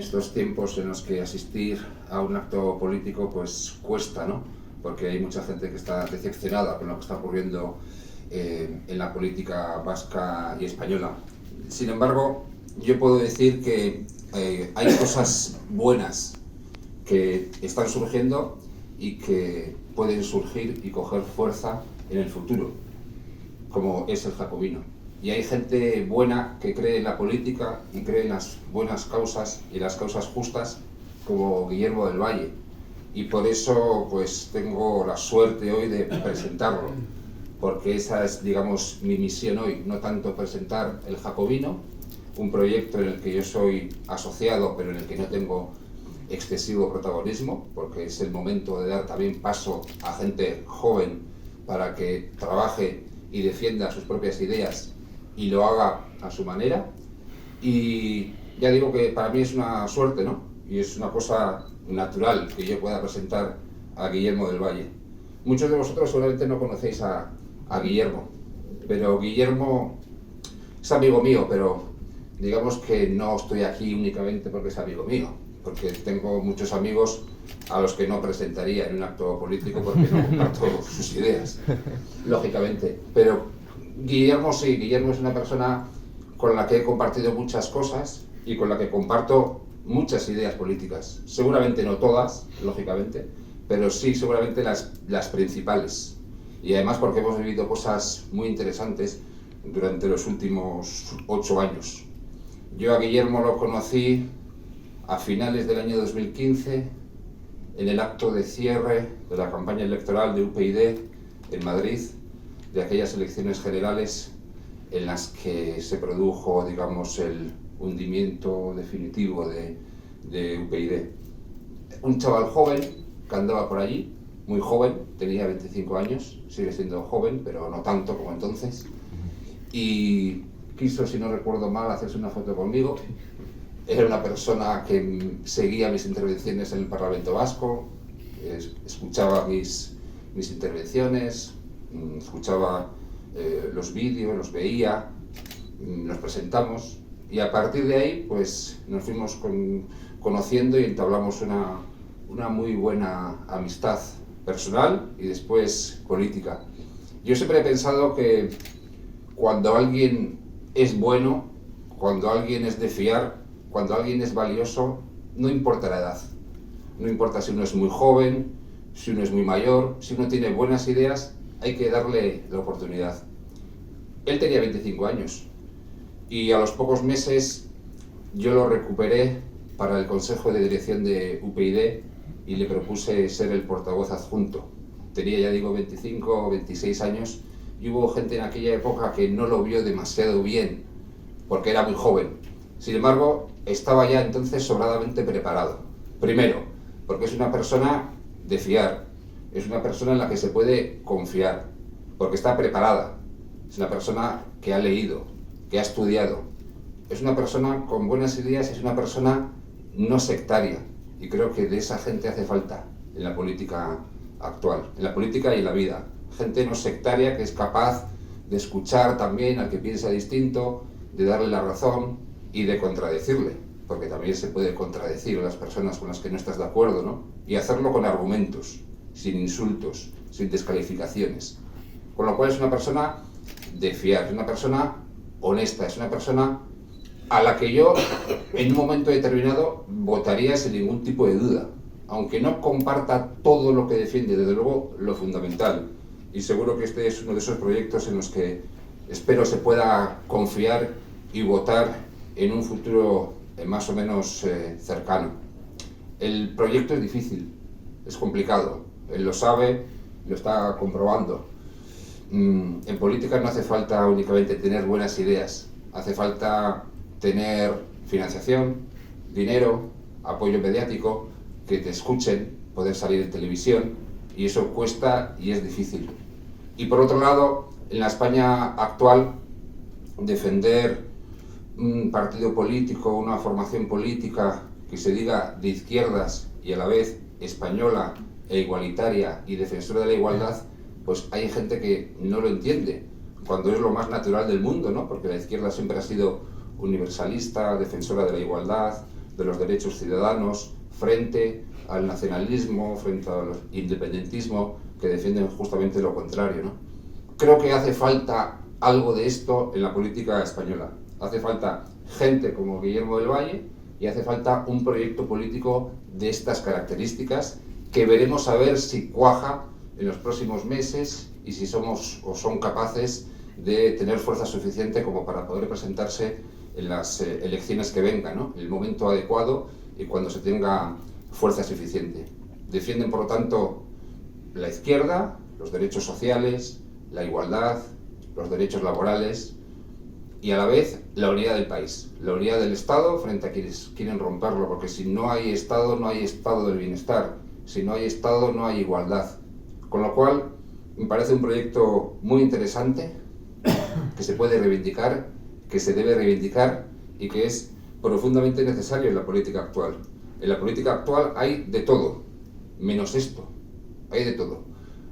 estos tiempos en los que asistir a un acto político pues cuesta, ¿no? Porque hay mucha gente que está decepcionada con lo que está ocurriendo en la política vasca y española. Sin embargo, yo puedo decir que hay cosas buenas que están surgiendo y que pueden surgir y coger fuerza en el futuro, como es el jacobino. Y hay gente buena que cree en la política y cree en las buenas causas y las causas justas, como Guillermo del Valle. Y por eso pues tengo la suerte hoy de presentarlo, porque esa es, digamos, mi misión hoy, no tanto presentar el jacobino, un proyecto en el que yo soy asociado, pero en el que no tengo excesivo protagonismo, porque es el momento de dar también paso a gente joven para que trabaje y defienda sus propias ideas y lo haga a su manera. Y ya digo que para mí es una suerte, ¿no? Y es una cosa natural que yo pueda presentar a Guillermo del Valle. Muchos de vosotros seguramente no conocéis a Guillermo, pero Guillermo es amigo mío, pero digamos que no estoy aquí únicamente porque es amigo mío, porque tengo muchos amigos a los que no presentaría en un acto político porque no comparto sus ideas, lógicamente. Pero Guillermo sí, Guillermo es una persona con la que he compartido muchas cosas y con la que comparto muchas ideas políticas. Seguramente no todas, lógicamente, pero sí seguramente las principales. Y además porque hemos vivido cosas muy interesantes durante los últimos 8 años. Yo a Guillermo lo conocí a finales del año 2015 en el acto de cierre de la campaña electoral de UPyD en Madrid, de aquellas elecciones generales en las que se produjo, digamos, el hundimiento definitivo de UPyD. Un chaval joven que andaba por allí, muy joven, tenía 25 años, sigue siendo joven, pero no tanto como entonces, y quiso, si no recuerdo mal, hacerse una foto conmigo. Era una persona que seguía mis intervenciones en el Parlamento Vasco, escuchaba mis intervenciones, escuchaba los vídeos, los veía, nos presentamos y a partir de ahí pues nos fuimos conociendo y entablamos una muy buena amistad personal y después política. Yo siempre he pensado que cuando alguien es bueno, cuando alguien es de fiar, cuando alguien es valioso, no importa la edad. No importa si uno es muy joven, si uno es muy mayor, si uno tiene buenas ideas, hay que darle la oportunidad. Él tenía 25 años y a los pocos meses yo lo recuperé para el Consejo de Dirección de UPyD y le propuse ser el portavoz adjunto. Tenía, ya digo, 25 o 26 años y hubo gente en aquella época que no lo vio demasiado bien porque era muy joven. Sin embargo, estaba ya entonces sobradamente preparado. Primero, porque es una persona de fiar, es una persona en la que se puede confiar, porque está preparada, es una persona que ha leído, que ha estudiado, es una persona con buenas ideas, es una persona no sectaria, y creo que de esa gente hace falta en la política actual, en la política y en la vida. Gente no sectaria que es capaz de escuchar también al que piensa distinto, de darle la razón y de contradecirle, porque también se puede contradecir a las personas con las que no estás de acuerdo, ¿no? Y hacerlo con argumentos, sin insultos, sin descalificaciones. Con lo cual es una persona de fiar, es una persona honesta, es una persona a la que yo en un momento determinado votaría sin ningún tipo de duda, aunque no comparta todo lo que defiende, desde luego lo fundamental. Y seguro que este es uno de esos proyectos en los que espero se pueda confiar y votar en un futuro más o menos cercano. El proyecto es difícil, es complicado, él lo sabe, lo está comprobando. En política no hace falta únicamente tener buenas ideas, hace falta tener financiación, dinero, apoyo mediático, que te escuchen, poder salir en televisión, y eso cuesta y es difícil. Y por otro lado, en la España actual, defender un partido político, una formación política que se diga de izquierdas y a la vez española e igualitaria y defensora de la igualdad, pues hay gente que no lo entiende, cuando es lo más natural del mundo, ¿no? Porque la izquierda siempre ha sido universalista, defensora de la igualdad, de los derechos ciudadanos frente al nacionalismo, frente al independentismo, que defienden justamente lo contrario, ¿no? Creo que hace falta algo de esto en la política española. Hace falta gente como Guillermo del Valle y hace falta un proyecto político de estas características que veremos a ver si cuaja en los próximos meses y si somos o son capaces de tener fuerza suficiente como para poder presentarse en las elecciones que vengan, ¿no? En el momento adecuado y cuando se tenga fuerza suficiente. Defienden, por lo tanto, la izquierda, los derechos sociales, la igualdad, los derechos laborales y a la vez la unidad del país, la unidad del Estado frente a quienes quieren romperlo, porque si no hay Estado, no hay estado del bienestar, si no hay Estado, no hay igualdad. Con lo cual, me parece un proyecto muy interesante, que se puede reivindicar, que se debe reivindicar y que es profundamente necesario en la política actual. En la política actual hay de todo, menos esto. Hay de todo.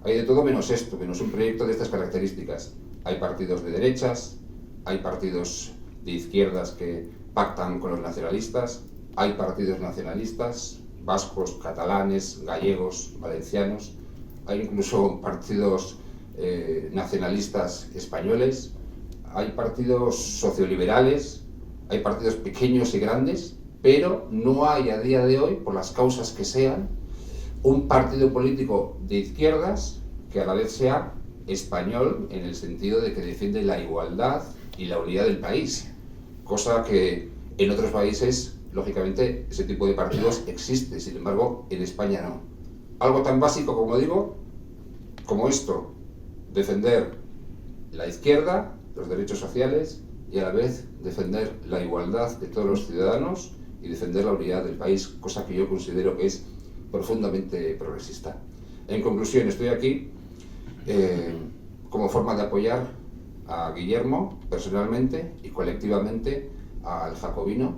Hay de todo menos esto, menos un proyecto de estas características. Hay partidos de derechas, hay partidos de izquierdas que pactan con los nacionalistas, hay partidos nacionalistas, vascos, catalanes, gallegos, valencianos, hay incluso partidos nacionalistas españoles, hay partidos socioliberales, hay partidos pequeños y grandes, pero no hay a día de hoy, por las causas que sean, un partido político de izquierdas que a la vez sea español en el sentido de que defiende la igualdad y la unidad del país, cosa que en otros países, lógicamente, ese tipo de partidos existe, sin embargo, en España no. Algo tan básico, como digo, como esto, defender la izquierda, los derechos sociales y a la vez defender la igualdad de todos los ciudadanos y defender la unidad del país, cosa que yo considero que es profundamente progresista. En conclusión, estoy aquí como forma de apoyar a Guillermo personalmente y colectivamente al Jacobino,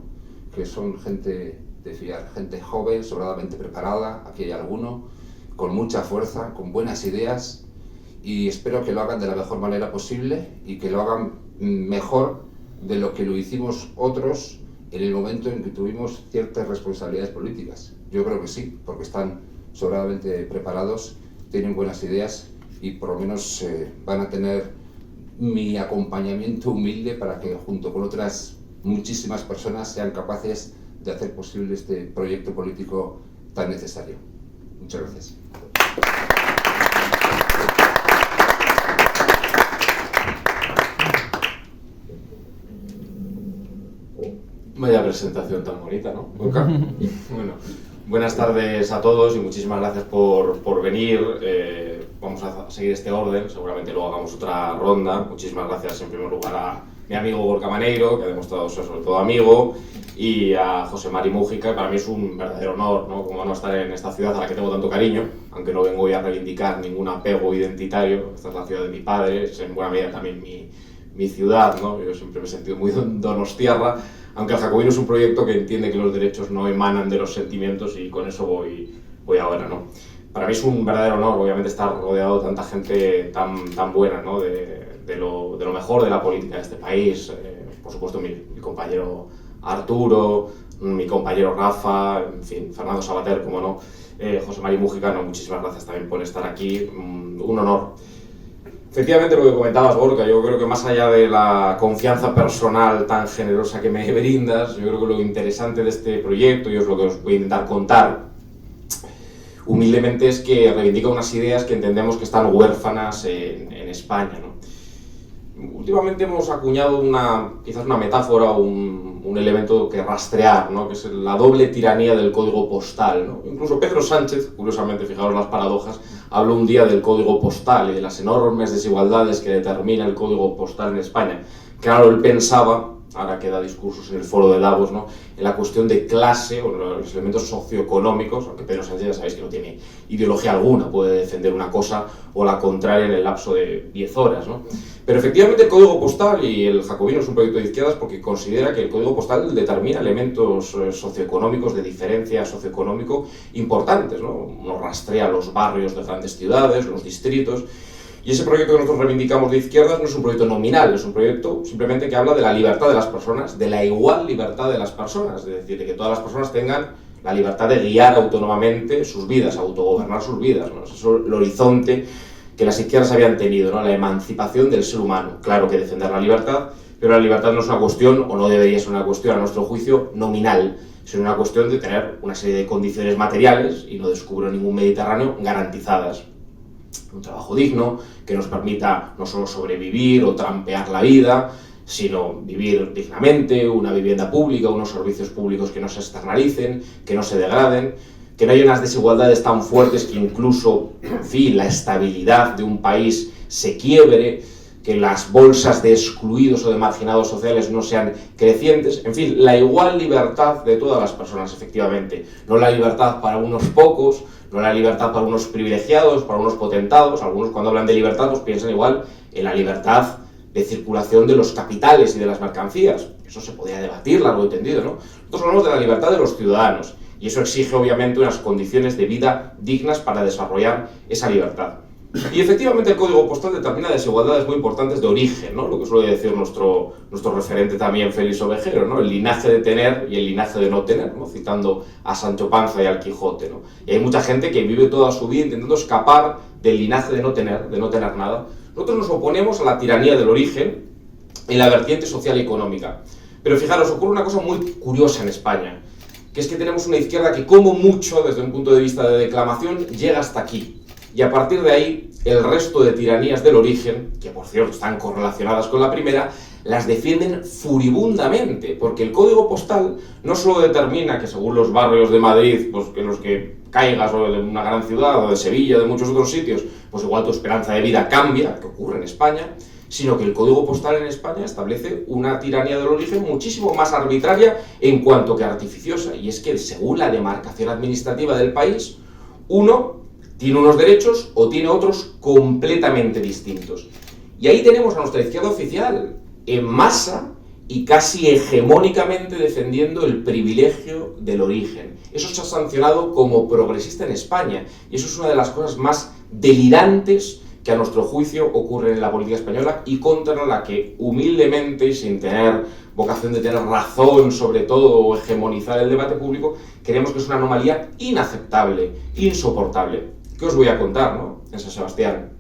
que son gente de fiar, gente joven, sobradamente preparada, aquí hay alguno, con mucha fuerza, con buenas ideas, y espero que lo hagan de la mejor manera posible y que lo hagan mejor de lo que lo hicimos otros en el momento en que tuvimos ciertas responsabilidades políticas. Yo creo que sí, porque están sobradamente preparados, tienen buenas ideas y por lo menos van a tener mi acompañamiento humilde para que junto con otras muchísimas personas sean capaces de hacer posible este proyecto político tan necesario. Muchas gracias. Vaya presentación tan bonita, ¿no? Bueno, buenas tardes a todos y muchísimas gracias por venir. Vamos a seguir este orden, seguramente luego hagamos otra ronda. Muchísimas gracias en primer lugar a mi amigo Gorka Maneiro, que ha demostrado ser sobre todo amigo, y a José Mari Mújica. Para mí es un verdadero honor, ¿no? Como no estar en esta ciudad a la que tengo tanto cariño, aunque no vengo hoy a reivindicar ningún apego identitario. Esta es la ciudad de mi padre, es en buena medida también mi ciudad, ¿no? Yo siempre me he sentido muy donostiarra, aunque el Jacobino es un proyecto que entiende que los derechos no emanan de los sentimientos y con eso voy ahora, ¿no? Para mí es un verdadero honor, obviamente, estar rodeado de tanta gente tan buena, ¿no? De lo mejor de la política de este país. Por supuesto, mi compañero Arturo, mi compañero Rafa, en fin, Fernando Sabater, como no, José Mari Mújica, muchísimas gracias también por estar aquí, un honor. Efectivamente, lo que comentabas, Gorka, yo creo que más allá de la confianza personal tan generosa que me brindas, yo creo que lo interesante de este proyecto, y es lo que os voy a intentar contar, humildemente, es que reivindica unas ideas que entendemos que están huérfanas en España, ¿no? Últimamente hemos acuñado quizás una metáfora, un elemento que rastrear, ¿no? Que es la doble tiranía del código postal, ¿no? Incluso Pedro Sánchez, curiosamente, fijaos las paradojas, habló un día del código postal y de las enormes desigualdades que determina el código postal en España. Claro, él pensaba, ahora que da discursos en el foro de Davos, ¿no? En la cuestión de clase o los elementos socioeconómicos, aunque Pedro Sánchez ya sabéis que no tiene ideología alguna, puede defender una cosa o la contraria en el lapso de 10 horas, ¿no? Pero efectivamente el código postal y el Jacobino es un proyecto de izquierdas porque considera que el código postal determina elementos socioeconómicos, de diferencia socioeconómico importantes, ¿no? Nos rastrea los barrios de grandes ciudades, los distritos, Y ese proyecto que nosotros reivindicamos de izquierdas no es un proyecto nominal, es un proyecto simplemente que habla de la libertad de las personas, de la igual libertad de las personas, es decir, de que todas las personas tengan la libertad de guiar autónomamente sus vidas, autogobernar sus vidas, ¿no? Eso es el horizonte que las izquierdas habían tenido, ¿no? La emancipación del ser humano. Claro que defender la libertad, pero la libertad no es una cuestión, o no debería ser una cuestión, a nuestro juicio, nominal, sino una cuestión de tener una serie de condiciones materiales, y no descubro ningún Mediterráneo, garantizadas. Un trabajo digno, que nos permita no solo sobrevivir o trampear la vida, sino vivir dignamente, una vivienda pública, unos servicios públicos que no se externalicen, que no se degraden, que no haya unas desigualdades tan fuertes que incluso, en fin, la estabilidad de un país se quiebre, que las bolsas de excluidos o de marginados sociales no sean crecientes, en fin, la igual libertad de todas las personas, efectivamente, no la libertad para unos pocos, no la libertad para unos privilegiados, para unos potentados. Algunos cuando hablan de libertad pues piensan igual en la libertad de circulación de los capitales y de las mercancías. Eso se podría debatir largo y tendido, ¿no? Nosotros hablamos de la libertad de los ciudadanos, y eso exige obviamente unas condiciones de vida dignas para desarrollar esa libertad. Y efectivamente el código postal determina desigualdades muy importantes de origen, ¿no? Lo que suele decir nuestro referente también, Félix Ovejero, ¿no? El linaje de tener y el linaje de no tener, ¿no? Citando a Sancho Panza y al Quijote, ¿no? Y hay mucha gente que vive toda su vida intentando escapar del linaje de no tener nada. Nosotros nos oponemos a la tiranía del origen en la vertiente social y económica. Pero fijaros, ocurre una cosa muy curiosa en España, que es que tenemos una izquierda que como mucho, desde un punto de vista de declamación, llega hasta aquí. Y a partir de ahí, el resto de tiranías del origen, que por cierto están correlacionadas con la primera, las defienden furibundamente, porque el código postal no solo determina que según los barrios de Madrid, pues en los que caigas, o de una gran ciudad, o de Sevilla, o de muchos otros sitios, pues igual tu esperanza de vida cambia, que ocurre en España, sino que el código postal en España establece una tiranía del origen muchísimo más arbitraria en cuanto que artificiosa, y es que según la demarcación administrativa del país, uno tiene unos derechos o tiene otros completamente distintos. Y ahí tenemos a nuestra izquierda oficial, en masa y casi hegemónicamente defendiendo el privilegio del origen. Eso se ha sancionado como progresista en España, y eso es una de las cosas más delirantes que a nuestro juicio ocurren en la política española, y contra la que humildemente y sin tener vocación de tener razón sobre todo o hegemonizar el debate público, creemos que es una anomalía inaceptable, insoportable. ¿Qué os voy a contar, no? En San Sebastián.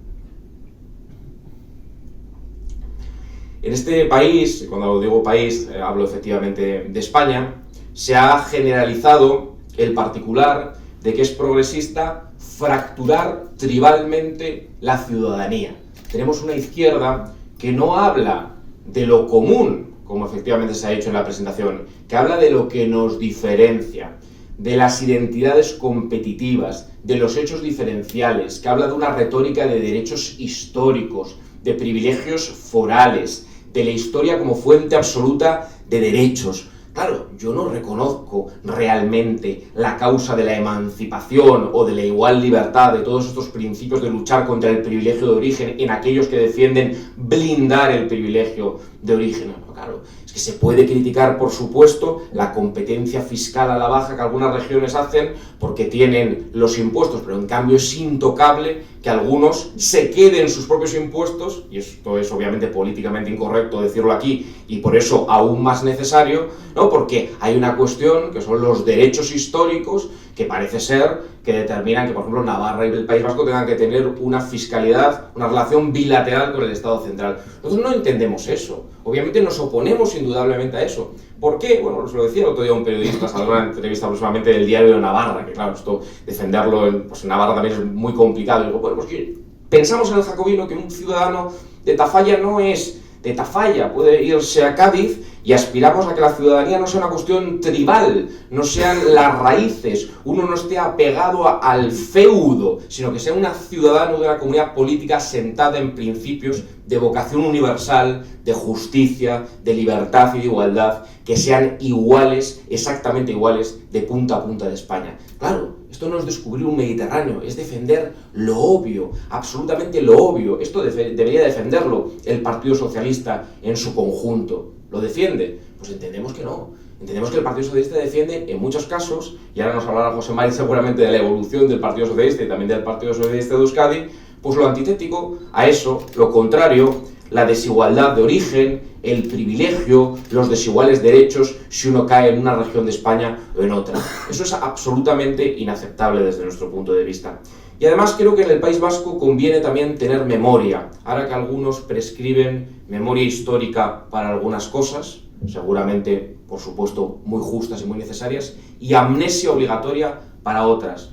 En este país, y cuando digo país, hablo efectivamente de España, se ha generalizado el particular de que es progresista fracturar tribalmente la ciudadanía. Tenemos una izquierda que no habla de lo común, como efectivamente se ha dicho en la presentación, que habla de lo que nos diferencia, de las identidades competitivas, de los hechos diferenciales, que habla de una retórica de derechos históricos, de privilegios forales, de la historia como fuente absoluta de derechos. Claro, yo no reconozco realmente la causa de la emancipación o de la igual libertad, de todos estos principios de luchar contra el privilegio de origen en aquellos que defienden blindar el privilegio de origen. No, claro, es que se puede criticar, por supuesto, la competencia fiscal a la baja que algunas regiones hacen porque tienen los impuestos, pero en cambio es intocable que algunos se queden sus propios impuestos, y esto es obviamente políticamente incorrecto decirlo aquí, y por eso aún más necesario, ¿no? Porque hay una cuestión que son los derechos históricos que parece ser que determinan que, por ejemplo, Navarra y el País Vasco tengan que tener una fiscalidad, una relación bilateral con el Estado central. Nosotros no entendemos eso. Obviamente nos oponemos indudablemente a eso. ¿Por qué? Bueno, os lo decía el otro día un periodista, salió una entrevista aproximadamente del diario de Navarra, que claro, esto, defenderlo en Navarra también es muy complicado. Y digo, bueno, pues que pensamos en el jacobino que un ciudadano de Tafalla no es de Tafalla, puede irse a Cádiz, y aspiramos a que la ciudadanía no sea una cuestión tribal, no sean las raíces, uno no esté apegado al feudo, sino que sea un ciudadano de una comunidad política sentada en principios de vocación universal, de justicia, de libertad y de igualdad, que sean iguales, exactamente iguales, de punta a punta de España. Claro, esto no es descubrir un Mediterráneo, es defender lo obvio, absolutamente lo obvio. Esto debería defenderlo el Partido Socialista en su conjunto. ¿Lo defiende? Pues entendemos que no. Entendemos que el Partido Socialista defiende en muchos casos, y ahora nos hablará José Mari seguramente de la evolución del Partido Socialista y también del Partido Socialista de Euskadi, Pues lo antitético a eso, lo contrario, la desigualdad de origen, el privilegio, los desiguales derechos si uno cae en una región de España o en otra. Eso es absolutamente inaceptable desde nuestro punto de vista. Y además creo que en el País Vasco conviene también tener memoria. Ahora que algunos prescriben memoria histórica para algunas cosas, seguramente, por supuesto, muy justas y muy necesarias, y amnesia obligatoria para otras.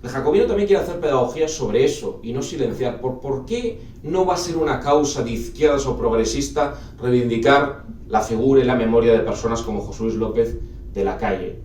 El jacobino también quiere hacer pedagogía sobre eso y no silenciar. ¿Por qué no va a ser una causa de izquierdas o progresista reivindicar la figura y la memoria de personas como José Luis López de la Calle?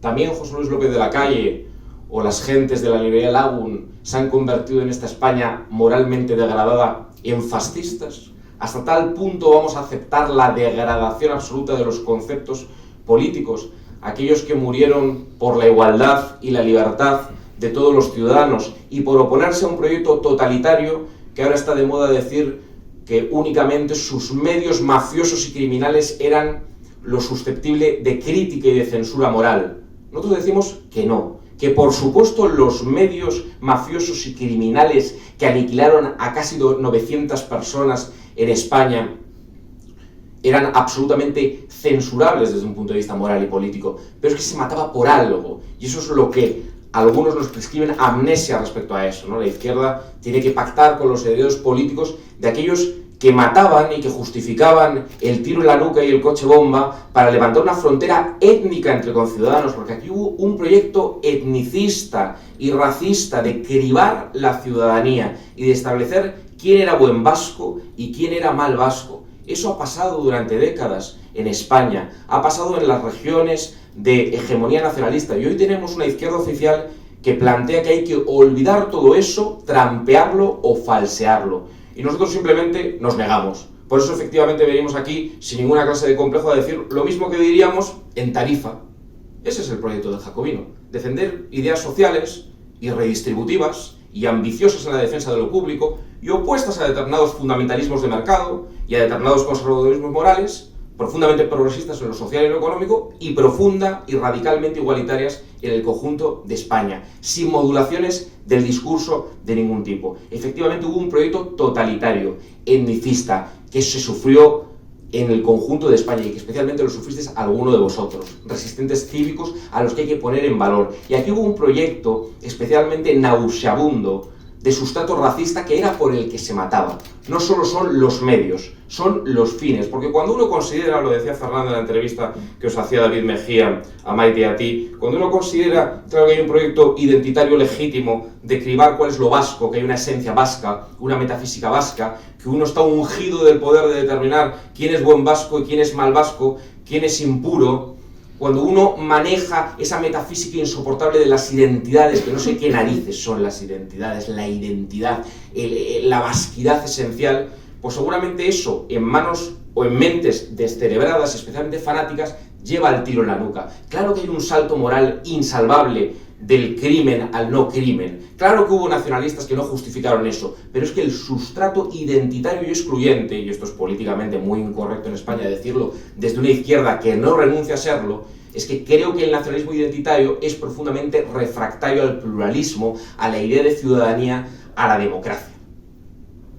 También José Luis López de la Calle o las gentes de la librería Lagún se han convertido en esta España moralmente degradada en fascistas. Hasta tal punto vamos a aceptar la degradación absoluta de los conceptos políticos, aquellos que murieron por la igualdad y la libertad de todos los ciudadanos y por oponerse a un proyecto totalitario que ahora está de moda decir que únicamente sus medios mafiosos y criminales eran lo susceptible de crítica y de censura moral. Nosotros decimos que no, que por supuesto los medios mafiosos y criminales que aniquilaron a casi 900 personas en España eran absolutamente censurables desde un punto de vista moral y político, pero es que se mataba por algo, y eso es lo que algunos nos prescriben amnesia respecto a eso, ¿no? La izquierda tiene que pactar con los herederos políticos de aquellos que mataban y que justificaban el tiro en la nuca y el coche bomba para levantar una frontera étnica entre conciudadanos, porque aquí hubo un proyecto etnicista y racista de cribar la ciudadanía y de establecer quién era buen vasco y quién era mal vasco. Eso ha pasado durante décadas en España, ha pasado en las regiones de hegemonía nacionalista, y hoy tenemos una izquierda oficial que plantea que hay que olvidar todo eso, trampearlo o falsearlo. Y nosotros simplemente nos negamos. Por eso efectivamente venimos aquí sin ninguna clase de complejo a decir lo mismo que diríamos en Tarifa. Ese es el proyecto del jacobino, defender ideas sociales y redistributivas y ambiciosas en la defensa de lo público y opuestas a determinados fundamentalismos de mercado y a determinados conservadurismos morales, profundamente progresistas en lo social y en lo económico y profunda y radicalmente igualitarias en el conjunto de España, sin modulaciones del discurso de ningún tipo. Efectivamente hubo un proyecto totalitario, etnicista, que se sufrió en el conjunto de España y que especialmente lo sufristeis alguno de vosotros, resistentes cívicos a los que hay que poner en valor. Y aquí hubo un proyecto especialmente nauseabundo de sustrato racista que era por el que se mataba. No solo son los medios, son los fines, porque cuando uno considera, lo decía Fernando en la entrevista que os hacía David Mejía a Maite y a ti, cuando uno considera, claro, que hay un proyecto identitario legítimo de cribar cuál es lo vasco, que hay una esencia vasca, una metafísica vasca, que uno está ungido del poder de determinar quién es buen vasco y quién es mal vasco, quién es impuro. Cuando uno maneja esa metafísica insoportable de las identidades, que no sé qué narices son las identidades, la identidad, la vasquidad esencial, pues seguramente eso, en manos o en mentes descerebradas, especialmente fanáticas, lleva el tiro en la nuca. Claro que hay un salto moral insalvable del crimen al no crimen. Claro que hubo nacionalistas que no justificaron eso, pero es que el sustrato identitario y excluyente, y esto es políticamente muy incorrecto en España decirlo desde una izquierda que no renuncia a serlo, es que creo que el nacionalismo identitario es profundamente refractario al pluralismo, a la idea de ciudadanía, a la democracia.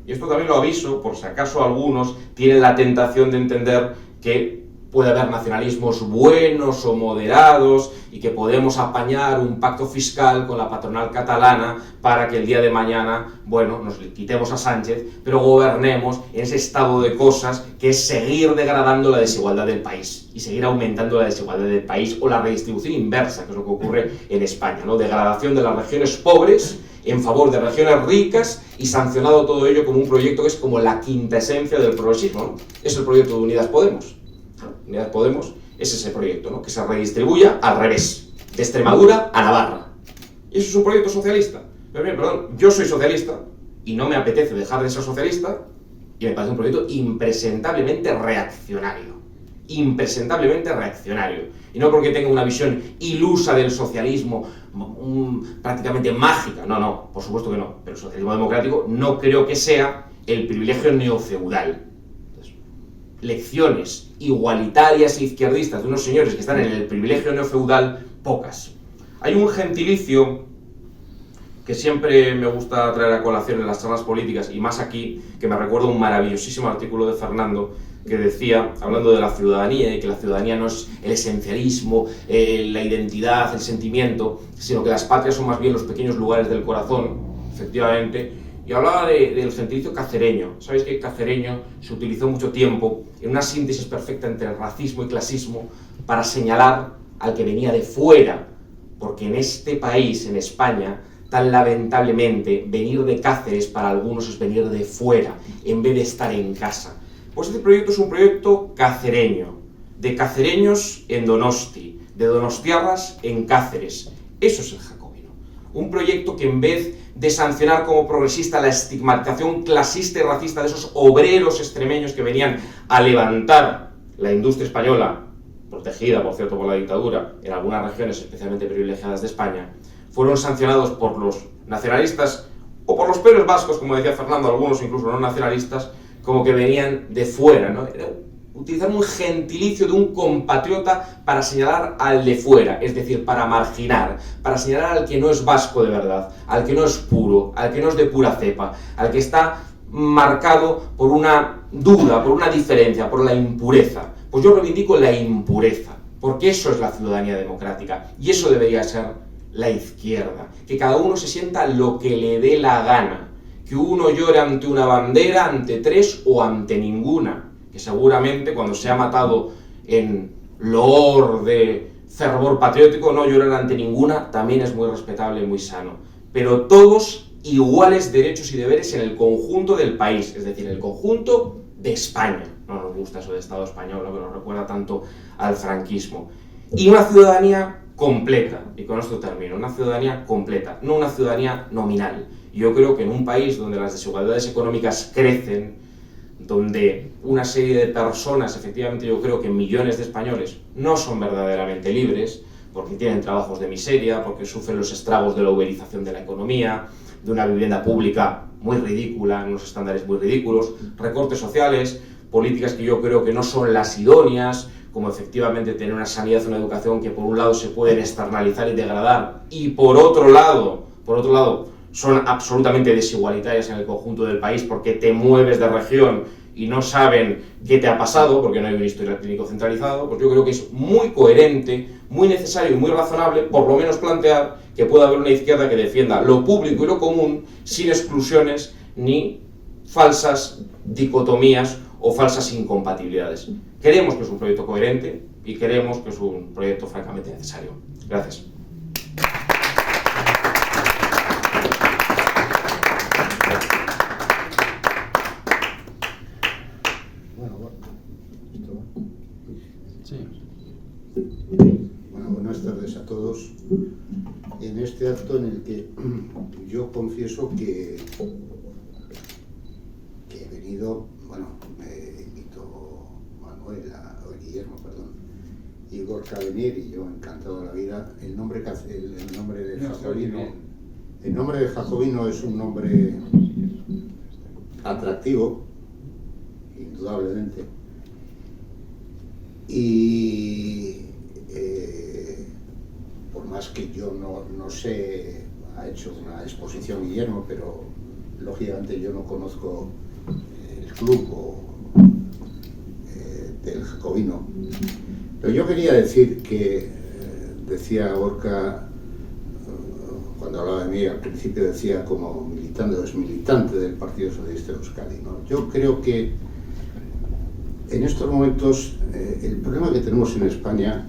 Y esto también lo aviso, por si acaso algunos tienen la tentación de entender que puede haber nacionalismos buenos o moderados y que podemos apañar un pacto fiscal con la patronal catalana para que el día de mañana, bueno, nos quitemos a Sánchez, pero gobernemos en ese estado de cosas que es seguir degradando la desigualdad del país y seguir aumentando la desigualdad del país o la redistribución inversa, que es lo que ocurre en España, ¿no? Degradación de las regiones pobres en favor de regiones ricas y sancionado todo ello como un proyecto que es como la quinta esencia del progresismo, ¿no? Es el proyecto de Unidas Podemos. Unidas Podemos es ese proyecto, ¿no? Que se redistribuya al revés, de Extremadura a Navarra. Y eso es un proyecto socialista. Pero bien, perdón, yo soy socialista y no me apetece dejar de ser socialista y me parece un proyecto impresentablemente reaccionario. Impresentablemente reaccionario. Y no porque tenga una visión ilusa del socialismo, prácticamente mágica. No, por supuesto que no. Pero el socialismo democrático no creo que sea el privilegio neofeudal. Lecciones igualitarias e izquierdistas de unos señores que están en el privilegio neofeudal, pocas. Hay un gentilicio que siempre me gusta traer a colación en las charlas políticas, y más aquí, que me recuerda un maravillosísimo artículo de Fernando, que decía, hablando de la ciudadanía, y que la ciudadanía no es el esencialismo, la identidad, el sentimiento, sino que las patrias son más bien los pequeños lugares del corazón, efectivamente, y hablaba del gentilicio cacereño. Sabéis que cacereño se utilizó mucho tiempo en una síntesis perfecta entre racismo y clasismo para señalar al que venía de fuera, porque en este país, en España, tan lamentablemente, venir de Cáceres para algunos es venir de fuera, en vez de estar en casa. Pues este proyecto es un proyecto cacereño, de cacereños en Donosti, de donostiarras en Cáceres. Eso es el jacobino. Un proyecto que en vez de sancionar como progresista la estigmatización clasista y racista de esos obreros extremeños que venían a levantar la industria española, protegida, por cierto, por la dictadura, en algunas regiones especialmente privilegiadas de España, fueron sancionados por los nacionalistas, o por los peores vascos, como decía Fernando, algunos incluso no nacionalistas, como que venían de fuera, ¿no? Utilizar un gentilicio de un compatriota para señalar al de fuera, es decir, para marginar, para señalar al que no es vasco de verdad, al que no es puro, al que no es de pura cepa, al que está marcado por una duda, por una diferencia, por la impureza. Pues yo reivindico la impureza, porque eso es la ciudadanía democrática, y eso debería ser la izquierda, que cada uno se sienta lo que le dé la gana, que uno llore ante una bandera, ante tres o ante ninguna, que seguramente cuando se ha matado en loor de fervor patriótico, no llorar ante ninguna también es muy respetable y muy sano, pero todos iguales derechos y deberes en el conjunto del país, es decir, el conjunto de España. No nos gusta eso de Estado español, lo que nos recuerda tanto al franquismo. Y una ciudadanía completa, y con esto termino, una ciudadanía completa, no una ciudadanía nominal. Yo creo que en un país donde las desigualdades económicas crecen, donde una serie de personas, efectivamente yo creo que millones de españoles no son verdaderamente libres, porque tienen trabajos de miseria, porque sufren los estragos de la uberización de la economía, de una vivienda pública muy ridícula, en unos estándares muy ridículos, recortes sociales, políticas que yo creo que no son las idóneas, como efectivamente tener una sanidad o una educación que por un lado se pueden externalizar y degradar, y por otro lado, son absolutamente desigualitarias en el conjunto del país porque te mueves de región y no saben qué te ha pasado porque no hay un historial clínico centralizado. Pues yo creo que es muy coherente, muy necesario y muy razonable, por lo menos plantear que pueda haber una izquierda que defienda lo público y lo común sin exclusiones ni falsas dicotomías o falsas incompatibilidades. Creemos que es un proyecto coherente y creemos que es un proyecto francamente necesario. Gracias. Bueno, buenas tardes a todos. En este acto en el que yo confieso que he venido, bueno, me invitó Guillermo, y Gorka a venir, y yo encantado de la vida. El nombre de Jacobino es un nombre atractivo, indudablemente. Y por más que yo no sé, ha hecho una exposición Guillermo, pero lógicamente yo no conozco el club del Jacobino. Pero yo quería decir que, decía Gorka, cuando hablaba de mí al principio decía como militante o exmilitante del Partido Socialista de Euskadi, ¿no? Yo creo que en estos momentos el problema que tenemos en España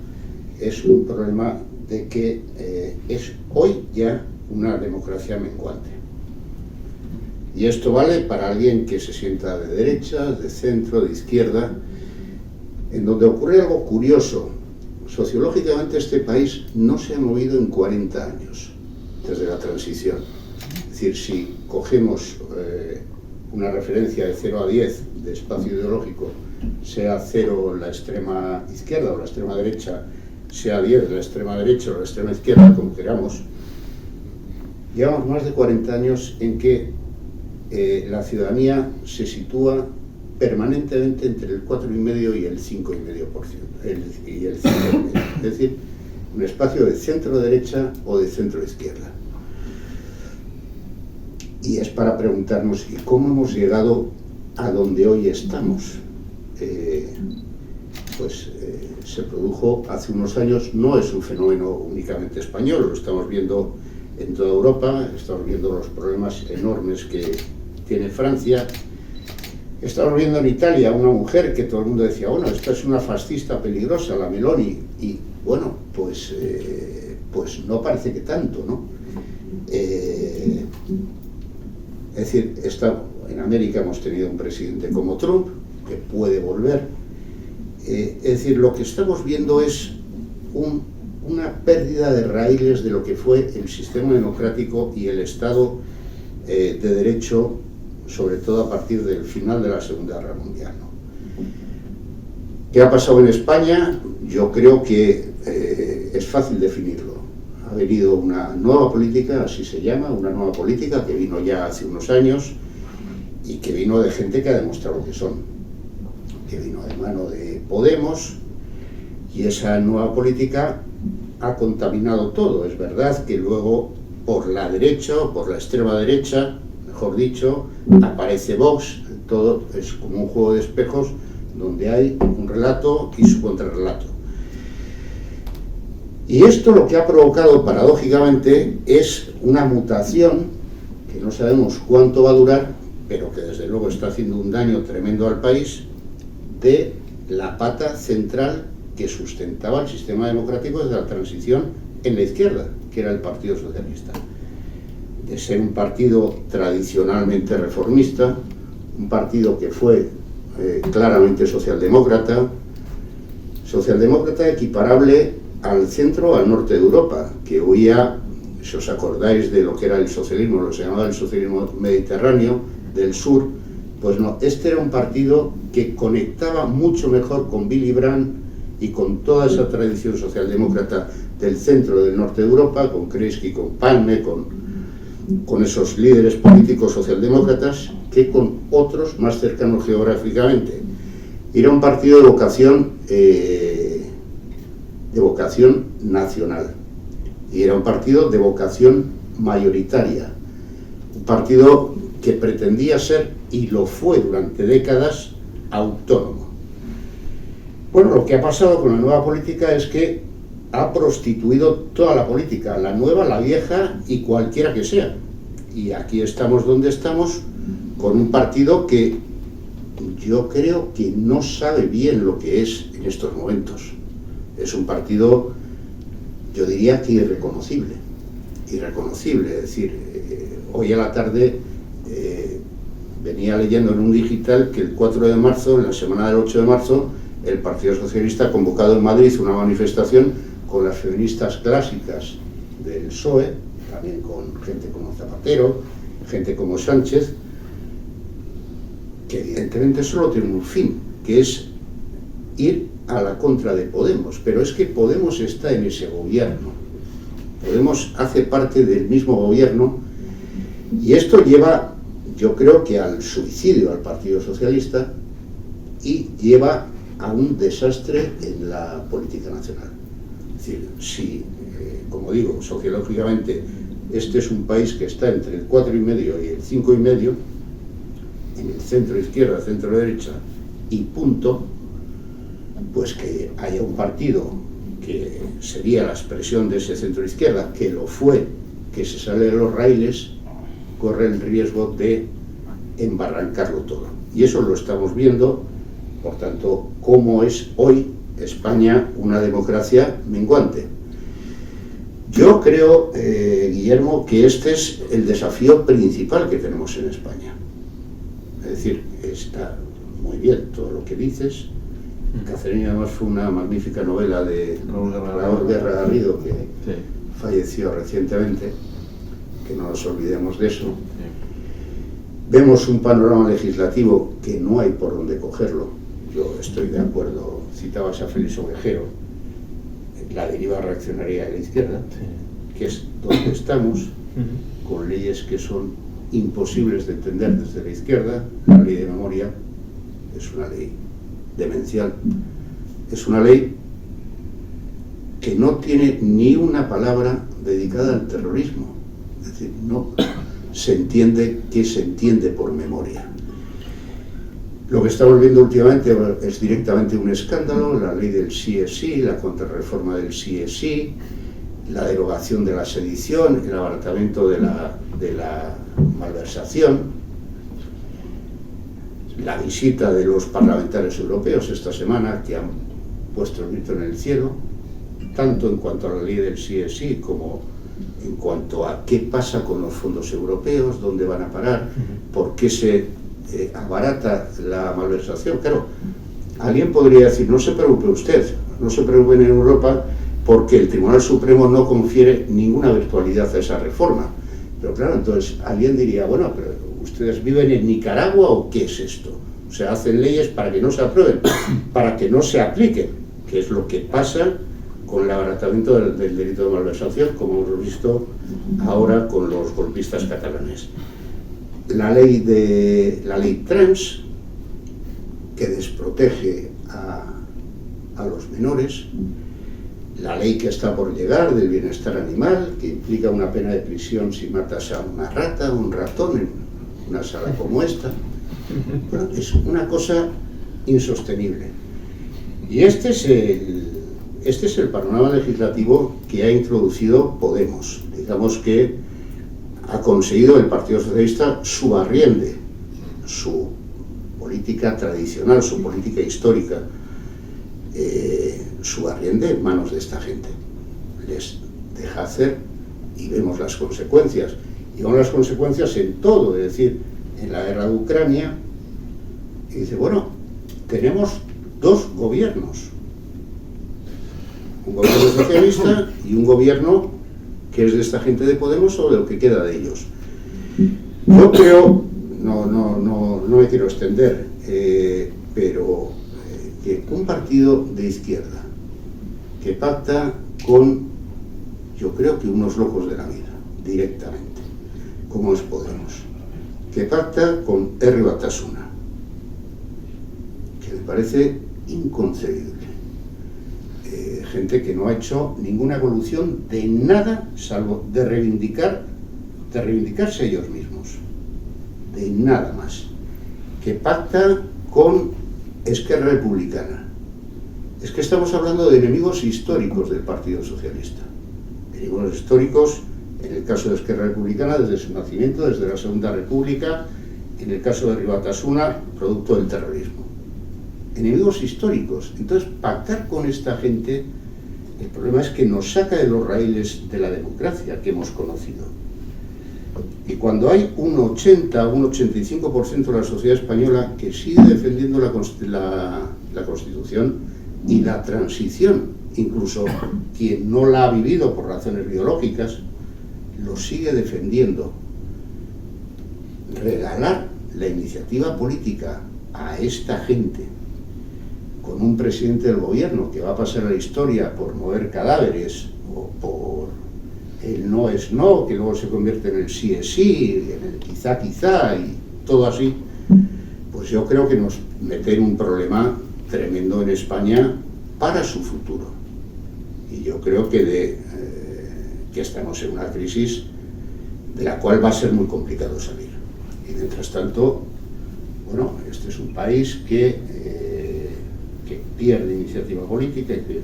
es un problema de que es hoy ya una democracia menguante. Y esto vale para alguien que se sienta de derecha, de centro, de izquierda, en donde ocurre algo curioso. Sociológicamente este país no se ha movido en 40 años desde la transición. Es decir, si cogemos una referencia de 0 a 10 de espacio ideológico, sea 0 la extrema izquierda o la extrema derecha, sea 10 la extrema derecha o la extrema izquierda, como queramos, llevamos más de 40 años en que la ciudadanía se sitúa permanentemente entre el 4,5% y el 5,5%, y el 5,5%, es decir, un espacio de centro-derecha o de centro-izquierda. Y es para preguntarnos, ¿y cómo hemos llegado a donde hoy estamos? Se produjo hace unos años, no es un fenómeno únicamente español, lo estamos viendo en toda Europa, estamos viendo los problemas enormes que tiene Francia, estamos viendo en Italia una mujer que todo el mundo decía, bueno, esta es una fascista peligrosa, la Meloni, y bueno, pues no parece que tanto, ¿no? Es decir, en América hemos tenido un presidente como Trump, que puede volver. Es decir, lo que estamos viendo es una pérdida de raíles de lo que fue el sistema democrático y el Estado de Derecho, sobre todo a partir del final de la Segunda Guerra Mundial, ¿no? ¿Qué ha pasado en España? Yo creo que es fácil definirlo. Ha venido una nueva política, así se llama, una nueva política que vino ya hace unos años y que vino de gente que ha demostrado lo que son, que vino de mano de Podemos, y esa nueva política ha contaminado todo. Es verdad que luego por la derecha, o por la extrema derecha, mejor dicho, aparece Vox, todo es como un juego de espejos donde hay un relato y su contrarrelato. Y esto lo que ha provocado, paradójicamente, es una mutación que no sabemos cuánto va a durar, pero que desde luego está haciendo un daño tremendo al país, de la pata central que sustentaba el sistema democrático desde la transición en la izquierda, que era el Partido Socialista. De ser un partido tradicionalmente reformista, un partido que fue claramente socialdemócrata equiparable al centro o al norte de Europa, que huía, si os acordáis de lo que era el socialismo, lo que se llamaba el socialismo mediterráneo del sur, pues no, este era un partido que conectaba mucho mejor con Willy Brandt y con toda esa tradición socialdemócrata del centro y del norte de Europa, con Kreisky, con Palme, con esos líderes políticos socialdemócratas, que con otros más cercanos geográficamente. Era un partido de vocación nacional, y era un partido de vocación mayoritaria, un partido que pretendía ser, y lo fue durante décadas, autónomo. Bueno, lo que ha pasado con la nueva política es que ha prostituido toda la política, la nueva, la vieja y cualquiera que sea. Y aquí estamos donde estamos, con un partido que yo creo que no sabe bien lo que es en estos momentos. Es un partido, yo diría que irreconocible, es decir, hoy a la tarde venía leyendo en un digital que el 4 de marzo, en la semana del 8 de marzo, el Partido Socialista ha convocado en Madrid una manifestación con las feministas clásicas del PSOE, también con gente como Zapatero, gente como Sánchez, que evidentemente solo tiene un fin, que es ir a la contra de Podemos, pero es que Podemos está en ese gobierno. Podemos hace parte del mismo gobierno, y esto lleva, yo creo que al suicidio al Partido Socialista, y lleva a un desastre en la política nacional. Es decir, si, como digo, sociológicamente este es un país que está entre el 4,5 y el 5,5, en el centro izquierda, centro derecha y punto, pues que haya un partido que sería la expresión de ese centro izquierda, que lo fue, que se sale de los raíles, corre el riesgo de embarrancarlo todo. Y eso lo estamos viendo, por tanto, cómo es hoy España una democracia menguante. Yo creo, Guillermo, que este es el desafío principal que tenemos en España. Es decir, está muy bien todo lo que dices. Catherine además fue una magnífica novela de Raúl Guerra Garrido, que falleció recientemente, que no nos olvidemos de eso. Vemos un panorama legislativo que no hay por dónde cogerlo. Yo estoy de acuerdo, citabas a Félix Ovejero, la deriva reaccionaria de la izquierda, que es donde estamos, con leyes que son imposibles de entender desde la izquierda. La ley de memoria es una ley demencial, es una ley que no tiene ni una palabra dedicada al terrorismo. Es decir, no se entiende qué se entiende por memoria. Lo que estamos viendo últimamente es directamente un escándalo, la ley del sí es sí, la contrarreforma del sí es sí, la derogación de la sedición, el abaratamiento de la malversación, la visita de los parlamentarios europeos esta semana que han puesto el grito en el cielo, tanto en cuanto a la ley del sí es sí como en cuanto a qué pasa con los fondos europeos, dónde van a parar, por qué se abarata la malversación. Claro, alguien podría decir, no se preocupe usted, no se preocupen en Europa porque el Tribunal Supremo no confiere ninguna virtualidad a esa reforma. Pero claro, entonces alguien diría, bueno, pero ¿ustedes viven en Nicaragua o qué es esto? O sea, hacen leyes para que no se aprueben, para que no se apliquen, que es lo que pasa con el abaratamiento del delito de malversación, como hemos visto ahora con los golpistas catalanes. La ley trans, que desprotege a los menores, la ley que está por llegar del bienestar animal, que implica una pena de prisión si matas a una rata o un ratón en una sala como esta. Bueno, es una cosa insostenible. Y este es el panorama legislativo que ha introducido Podemos. Digamos que ha conseguido el Partido Socialista su arriende, su política tradicional, su política histórica, su arriende en manos de esta gente. Les deja hacer y vemos las consecuencias. Y vemos las consecuencias en todo, es decir, en la guerra de Ucrania. Y dice, bueno, tenemos dos gobiernos. Un gobierno socialista y un gobierno que es de esta gente de Podemos o de lo que queda de ellos. Yo creo, no me quiero extender, pero que un partido de izquierda que pacta con, yo creo que unos locos de la vida, directamente, como es Podemos, que pacta con Herri Batasuna, que me parece inconcebible. Gente que no ha hecho ninguna evolución de nada salvo de reivindicarse ellos mismos, de nada más, que pacta con Esquerra Republicana. Es que estamos hablando de enemigos históricos del Partido Socialista, enemigos históricos en el caso de Esquerra Republicana desde su nacimiento, desde la Segunda República, en el caso de Herri Batasuna, producto del terrorismo. Enemigos históricos. Entonces, pactar con esta gente, el problema es que nos saca de los raíles de la democracia que hemos conocido. Y cuando hay un 80 o un 85% de la sociedad española que sigue defendiendo la Constitución y la transición, incluso quien no la ha vivido por razones biológicas, lo sigue defendiendo. Regalar la iniciativa política a esta gente con un presidente del gobierno que va a pasar a la historia por mover cadáveres o por el no es no, que luego se convierte en el sí es sí, en el quizá quizá y todo así, pues yo creo que nos mete en un problema tremendo en España para su futuro. Y yo creo que estamos en una crisis de la cual va a ser muy complicado salir. Y mientras tanto, bueno, este es un país que pierde iniciativa política, que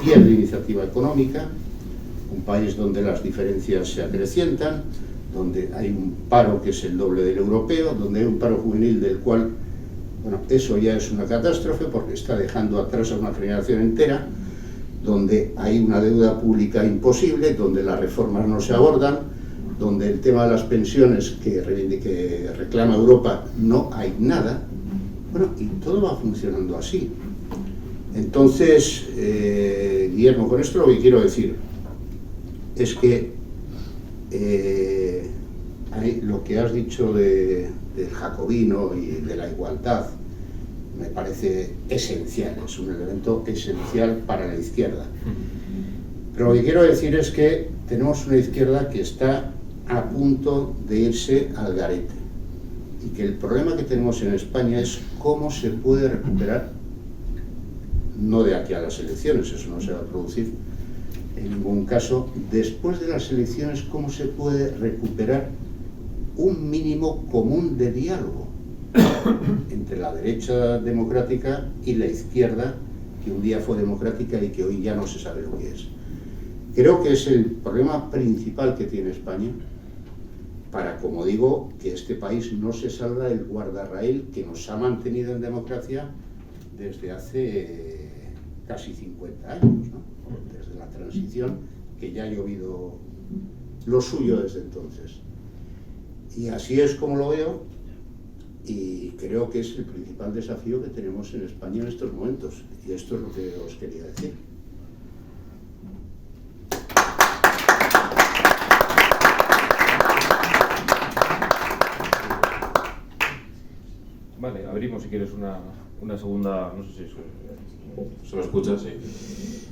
pierde iniciativa económica, un país donde las diferencias se acrecientan, donde hay un paro que es el doble del europeo, donde hay un paro juvenil del cual, bueno, eso ya es una catástrofe porque está dejando atrás a una generación entera, donde hay una deuda pública imposible, donde las reformas no se abordan, donde el tema de las pensiones que reclama Europa no hay nada. Bueno, y todo va funcionando así. Entonces, Guillermo, con esto lo que quiero decir es que lo que has dicho del jacobino y de la igualdad me parece esencial, es un elemento esencial para la izquierda. Pero lo que quiero decir es que tenemos una izquierda que está a punto de irse al garete. Y que el problema que tenemos en España es cómo se puede recuperar, no de aquí a las elecciones, eso no se va a producir, en ningún caso, después de las elecciones, cómo se puede recuperar un mínimo común de diálogo entre la derecha democrática y la izquierda, que un día fue democrática y que hoy ya no se sabe lo que es. Creo que es el problema principal que tiene España para, como digo, que este país no se salga del guardarraíl que nos ha mantenido en democracia desde hace casi 50 años, ¿no? Desde la transición, que ya ha llovido lo suyo desde entonces. Y así es como lo veo, y creo que es el principal desafío que tenemos en España en estos momentos. Y esto es lo que os quería decir. Vale, abrimos si quieres una segunda, no sé si se me escucha, sí.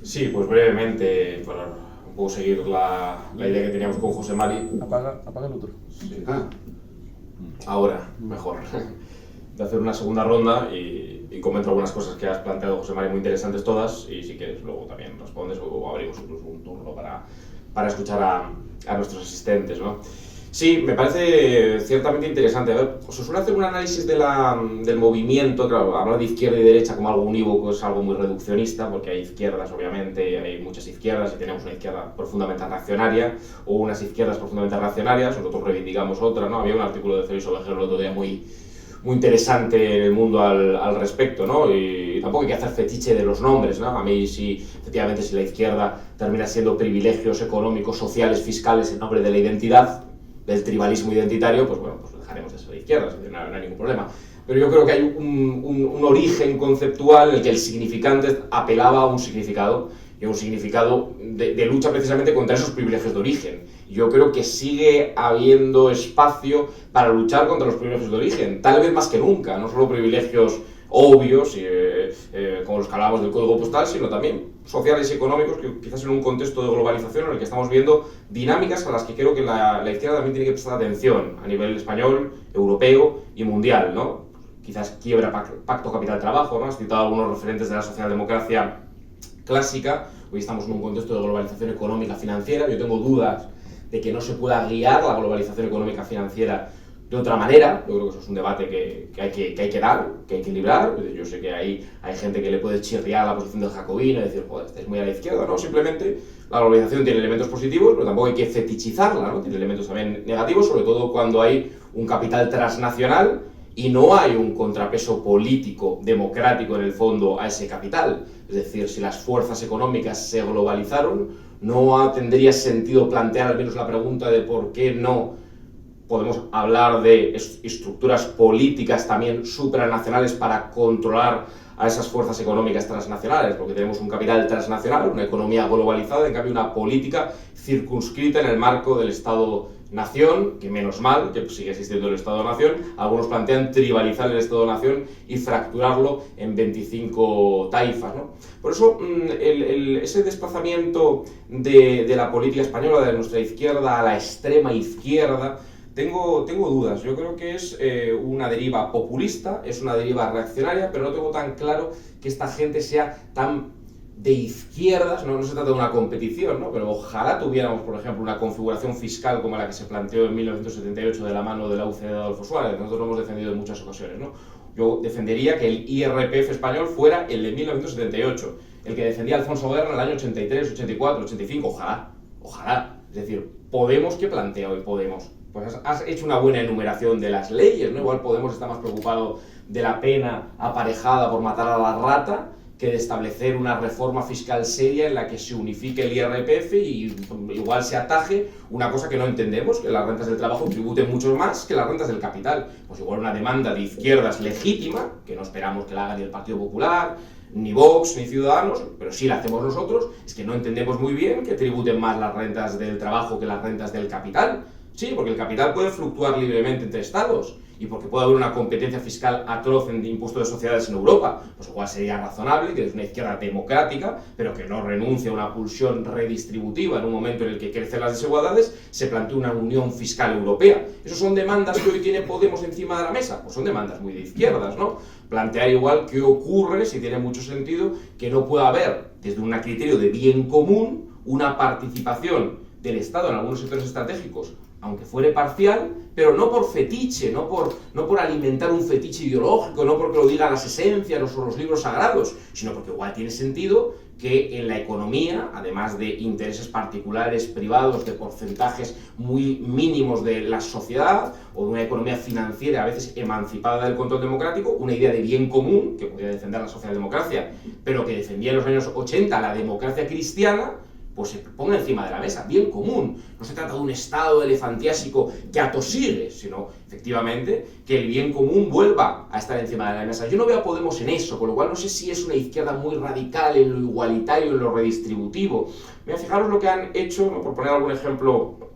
Sí, pues brevemente, para un poco seguir la idea que teníamos con José Mari. Apaga el otro. Sí. Ahora, mejor. De hacer una segunda ronda y comento algunas cosas que has planteado, José Mari, muy interesantes todas, y si quieres luego también respondes o abrimos incluso un turno para escuchar a nuestros asistentes, ¿no? Sí, me parece ciertamente interesante. A ver, se suele hacer un análisis del movimiento, claro, hablar de izquierda y derecha como algo unívoco es algo muy reduccionista, porque hay izquierdas, obviamente, hay muchas izquierdas y tenemos una izquierda profundamente reaccionaria o unas izquierdas profundamente reaccionarias, nosotros reivindicamos otra, ¿no? Había un artículo de Félix Ovejero el otro día muy interesante en el mundo al respecto, ¿no? Y tampoco hay que hacer fetiche de los nombres, ¿no? A mí, efectivamente, si la izquierda termina siendo privilegios económicos, sociales, fiscales en nombre de la identidad, del tribalismo identitario, pues bueno, pues dejaremos de ser de izquierdas, no hay ningún problema. Pero yo creo que hay un origen conceptual en el que el significante apelaba a un significado, y a un significado de lucha precisamente contra esos privilegios de origen. Yo creo que sigue habiendo espacio para luchar contra los privilegios de origen, tal vez más que nunca, no solo privilegios obvios, como los que hablábamos del código postal, sino también sociales y económicos, que quizás en un contexto de globalización en el que estamos viendo dinámicas a las que creo que la izquierda también tiene que prestar atención a nivel español, europeo y mundial, ¿no? Quizás quiebra pacto capital-trabajo, ¿no? Has citado algunos referentes de la socialdemocracia clásica. Hoy estamos en un contexto de globalización económica financiera. Yo tengo dudas de que no se pueda guiar la globalización económica financiera de otra manera. Yo creo que eso es un debate que hay que dar, que hay que librar. Yo sé que hay gente que le puede chirriar la posición del jacobino y decir, joder, estáis muy a la izquierda. No, simplemente la globalización tiene elementos positivos, pero tampoco hay que fetichizarla, ¿no? Tiene elementos también negativos, sobre todo cuando hay un capital transnacional y no hay un contrapeso político, democrático en el fondo a ese capital. Es decir, si las fuerzas económicas se globalizaron, no tendría sentido plantear al menos la pregunta de por qué no podemos hablar de estructuras políticas también supranacionales para controlar a esas fuerzas económicas transnacionales, porque tenemos un capital transnacional, una economía globalizada, en cambio una política circunscrita en el marco del Estado-Nación, que menos mal, que sigue existiendo el Estado-Nación. Algunos plantean tribalizar el Estado-Nación y fracturarlo en 25 taifas, ¿no? Por eso, ese desplazamiento de la política española, de nuestra izquierda a la extrema izquierda, tengo dudas. Yo creo que es una deriva populista, es una deriva reaccionaria, pero no tengo tan claro que esta gente sea tan de izquierdas. No se trata de una competición, ¿no? Pero ojalá tuviéramos, por ejemplo, una configuración fiscal como la que se planteó en 1978 de la mano de la UCD de Adolfo Suárez. Nosotros lo hemos defendido en muchas ocasiones, ¿no? Yo defendería que el IRPF español fuera el de 1978, el que defendía Alfonso Guerra en el año 83, 84, 85, ojalá. Es decir, ¿Podemos qué plantea hoy Podemos? Pues has hecho una buena enumeración de las leyes, ¿no? Igual Podemos está más preocupado de la pena aparejada por matar a la rata que de establecer una reforma fiscal seria en la que se unifique el IRPF y igual se ataje una cosa que no entendemos, que las rentas del trabajo tributen mucho más que las rentas del capital. Pues igual una demanda de izquierdas legítima, que no esperamos que la haga ni el Partido Popular, ni Vox, ni Ciudadanos, pero sí la hacemos nosotros, es que no entendemos muy bien que tributen más las rentas del trabajo que las rentas del capital. Sí, porque el capital puede fluctuar libremente entre estados y porque puede haber una competencia fiscal atroz en impuestos de sociedades en Europa. Pues igual sería razonable que es una izquierda democrática, pero que no renuncie a una pulsión redistributiva en un momento en el que crecen las desigualdades, se plantee una unión fiscal europea. ¿Esas son demandas que hoy tiene Podemos encima de la mesa? Pues son demandas muy de izquierdas, ¿no? Plantear igual qué ocurre, si tiene mucho sentido, que no pueda haber, desde un criterio de bien común, una participación del Estado en algunos sectores estratégicos, aunque fuere parcial, pero no por fetiche, no por alimentar un fetiche ideológico, no porque lo digan las esencias o los libros sagrados, sino porque igual tiene sentido que en la economía, además de intereses particulares, privados, de porcentajes muy mínimos de la sociedad, o de una economía financiera a veces emancipada del control democrático, una idea de bien común, que podría defender la socialdemocracia, pero que defendía en los años 80 la democracia cristiana, pues se ponga encima de la mesa, bien común. No se trata de un estado elefantiásico que atosigue, sino, efectivamente, que el bien común vuelva a estar encima de la mesa. Yo no veo a Podemos en eso, con lo cual no sé si es una izquierda muy radical en lo igualitario, en lo redistributivo. Mira, fijaros lo que han hecho, ¿no?, por poner algún ejemplo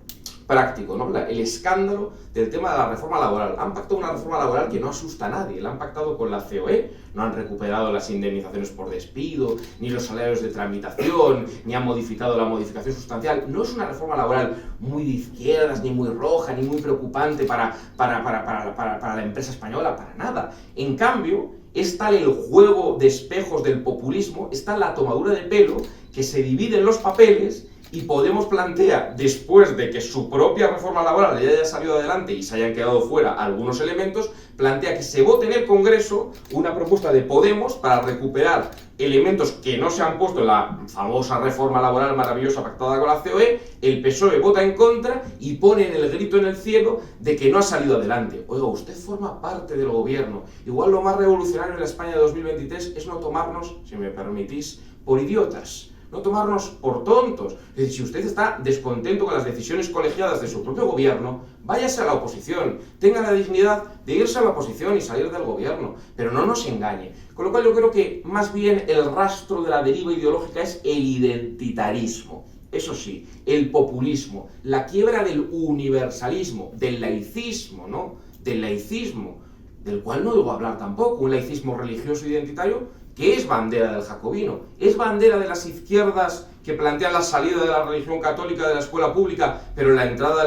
práctico, ¿no? El escándalo del tema de la reforma laboral. Han pactado una reforma laboral que no asusta a nadie, la han pactado con la COE, no han recuperado las indemnizaciones por despido, ni los salarios de tramitación, ni han modificado la modificación sustancial. No es una reforma laboral muy de izquierdas, ni muy roja, ni muy preocupante para la empresa española, para nada. En cambio, es tal el juego de espejos del populismo, es tal la tomadura de pelo, que se dividen los papeles. Y Podemos plantea, después de que su propia reforma laboral ya haya salido adelante y se hayan quedado fuera algunos elementos, plantea que se vote en el Congreso una propuesta de Podemos para recuperar elementos que no se han puesto en la famosa reforma laboral maravillosa pactada con la COE. El PSOE vota en contra y pone el grito en el cielo de que no ha salido adelante. Oiga, usted forma parte del gobierno. Igual lo más revolucionario en la España de 2023 es no tomarnos, si me permitís, por idiotas. No tomarnos por tontos. Es decir, si usted está descontento con las decisiones colegiadas de su propio gobierno, váyase a la oposición, tenga la dignidad de irse a la oposición y salir del gobierno, pero no nos engañe. Con lo cual yo creo que más bien el rastro de la deriva ideológica es el identitarismo. Eso sí, el populismo, la quiebra del universalismo, del laicismo, ¿no? Del laicismo, del cual no debo hablar tampoco, un laicismo religioso identitario, que es bandera del jacobino, es bandera de las izquierdas que plantean la salida de la religión católica de la escuela pública, pero la entrada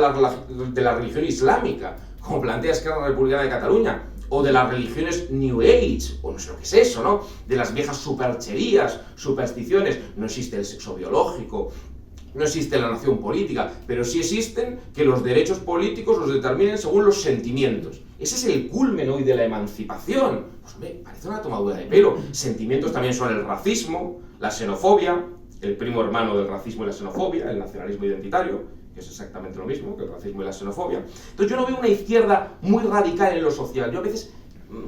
de la religión islámica, como plantea Esquerra Republicana de Cataluña, o de las religiones New Age, o no sé lo que es eso, ¿no? De las viejas supercherías, supersticiones. No existe el sexo biológico, no existe la nación política, pero sí existen que los derechos políticos los determinen según los sentimientos. Ese es el culmen hoy de la emancipación. Pues hombre, parece una tomadura de pelo. Sentimientos también son el racismo, la xenofobia, el primo hermano del racismo y la xenofobia, el nacionalismo identitario, que es exactamente lo mismo que el racismo y la xenofobia. Entonces yo no veo una izquierda muy radical en lo social. Yo a veces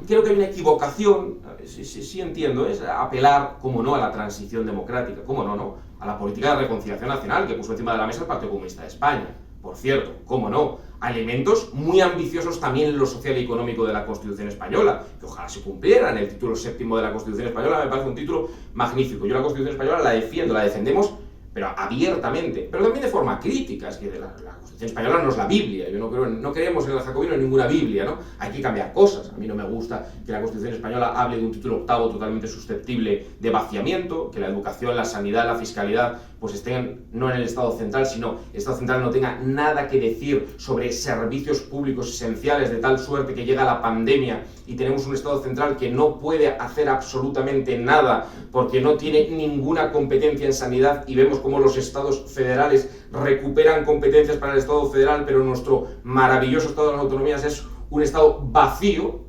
creo que hay una equivocación, sí entiendo, es apelar, como no, a la transición democrática, como no, a la política de reconciliación nacional que puso encima de la mesa el Partido Comunista de España, por cierto, como no, a elementos muy ambiciosos también en lo social y económico de la Constitución Española, que ojalá se cumplieran. El título séptimo de la Constitución Española me parece un título magnífico. Yo la Constitución Española la defiendo, la defendemos, pero abiertamente, pero también de forma crítica. Es que la Constitución Española no es la Biblia. Yo no creemos en el jacobino en ninguna Biblia, ¿no? Hay que cambiar cosas. A mí no me gusta que la Constitución Española hable de un título octavo totalmente susceptible de vaciamiento, que la educación, la sanidad, la fiscalidad pues estén no en el Estado central, sino el Estado central no tenga nada que decir sobre servicios públicos esenciales, de tal suerte que llega la pandemia y tenemos un Estado central que no puede hacer absolutamente nada porque no tiene ninguna competencia en sanidad, y vemos cómo los estados federales recuperan competencias para el Estado federal, pero nuestro maravilloso Estado de las autonomías es un Estado vacío.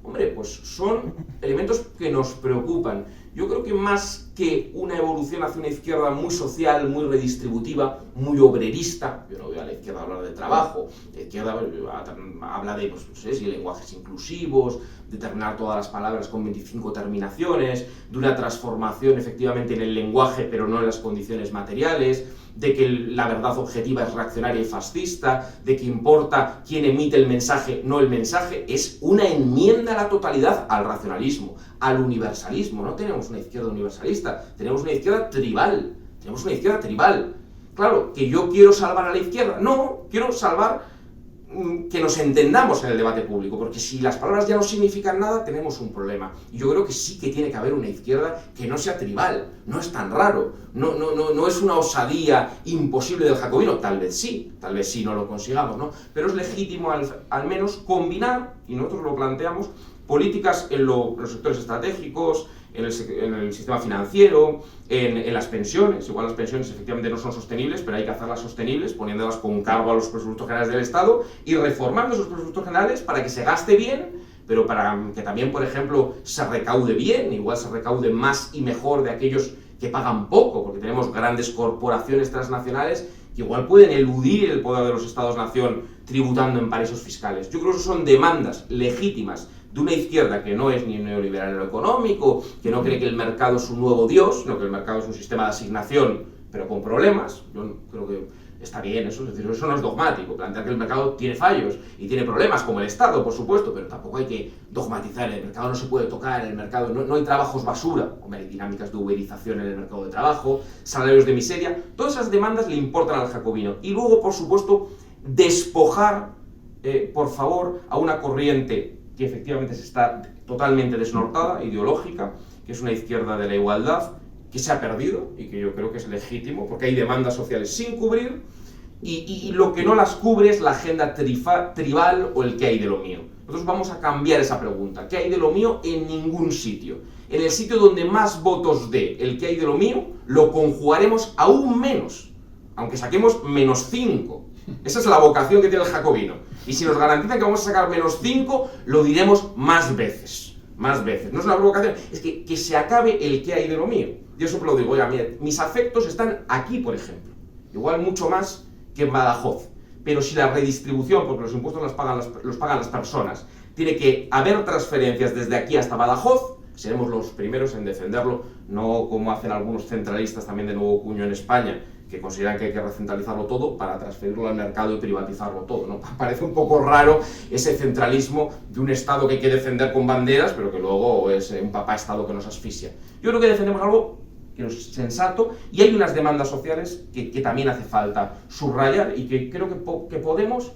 Hombre, pues son elementos que nos preocupan. Yo creo que más que una evolución hacia una izquierda muy social, muy redistributiva, muy obrerista, yo no veo a la izquierda hablar de trabajo, la izquierda habla de, pues, no sé si lenguajes inclusivos, de terminar todas las palabras con 25 terminaciones, de una transformación efectivamente en el lenguaje, pero no en las condiciones materiales, de que la verdad objetiva es reaccionaria y fascista, de que importa quién emite el mensaje, no el mensaje. Es una enmienda a la totalidad al racionalismo, al universalismo. No tenemos una izquierda universalista, tenemos una izquierda tribal. Claro, que yo quiero salvar a la izquierda. No, quiero salvar que nos entendamos en el debate público, porque si las palabras ya no significan nada, tenemos un problema. Y yo creo que sí que tiene que haber una izquierda que no sea tribal. No es tan raro, no es una osadía imposible del jacobino. Tal vez sí no lo consigamos, ¿no? Pero es legítimo al menos combinar, y nosotros lo planteamos, políticas en los sectores estratégicos, en el sistema financiero, en las pensiones. Igual las pensiones efectivamente no son sostenibles, pero hay que hacerlas sostenibles, poniéndolas con cargo a los presupuestos generales del Estado y reformando esos presupuestos generales para que se gaste bien, pero para que también, por ejemplo, se recaude bien, igual se recaude más y mejor de aquellos que pagan poco, porque tenemos grandes corporaciones transnacionales que igual pueden eludir el poder de los Estados-nación tributando en paraísos fiscales. Yo creo que eso son demandas legítimas de una izquierda que no es ni neoliberal en lo económico, que no cree que el mercado es un nuevo Dios, sino que el mercado es un sistema de asignación, pero con problemas. Yo creo que está bien eso, es decir, eso no es dogmático, plantear que el mercado tiene fallos y tiene problemas, como el Estado, por supuesto, pero tampoco hay que dogmatizar, el mercado no se puede tocar, el mercado no hay trabajos basura, hay dinámicas de uberización en el mercado de trabajo, salarios de miseria, todas esas demandas le importan al jacobino. Y luego, por supuesto, despojar, por favor, a una corriente que efectivamente se está totalmente desnortada, ideológica, que es una izquierda de la igualdad, que se ha perdido y que yo creo que es legítimo, porque hay demandas sociales sin cubrir y lo que no las cubre es la agenda tribal o el qué hay de lo mío. Nosotros vamos a cambiar esa pregunta. ¿Qué hay de lo mío? En ningún sitio. En el sitio donde más votos dé el qué hay de lo mío, lo conjugaremos aún menos, aunque saquemos -5. Esa es la vocación que tiene el jacobino. Y si nos garantizan que vamos a sacar -5, lo diremos más veces. Más veces. No es una provocación, es que se acabe el qué hay de lo mío. Yo siempre lo digo, oiga, mira, mis afectos están aquí, por ejemplo. Igual mucho más que en Badajoz. Pero si la redistribución, porque los impuestos los pagan las personas, tiene que haber transferencias desde aquí hasta Badajoz, seremos los primeros en defenderlo, no como hacen algunos centralistas también de nuevo cuño en España, que consideran que hay que recentralizarlo todo para transferirlo al mercado y privatizarlo todo, ¿no? Parece un poco raro ese centralismo de un Estado que hay que defender con banderas, pero que luego es un papá Estado que nos asfixia. Yo creo que defendemos algo que es sensato y hay unas demandas sociales que también hace falta subrayar y que creo que Podemos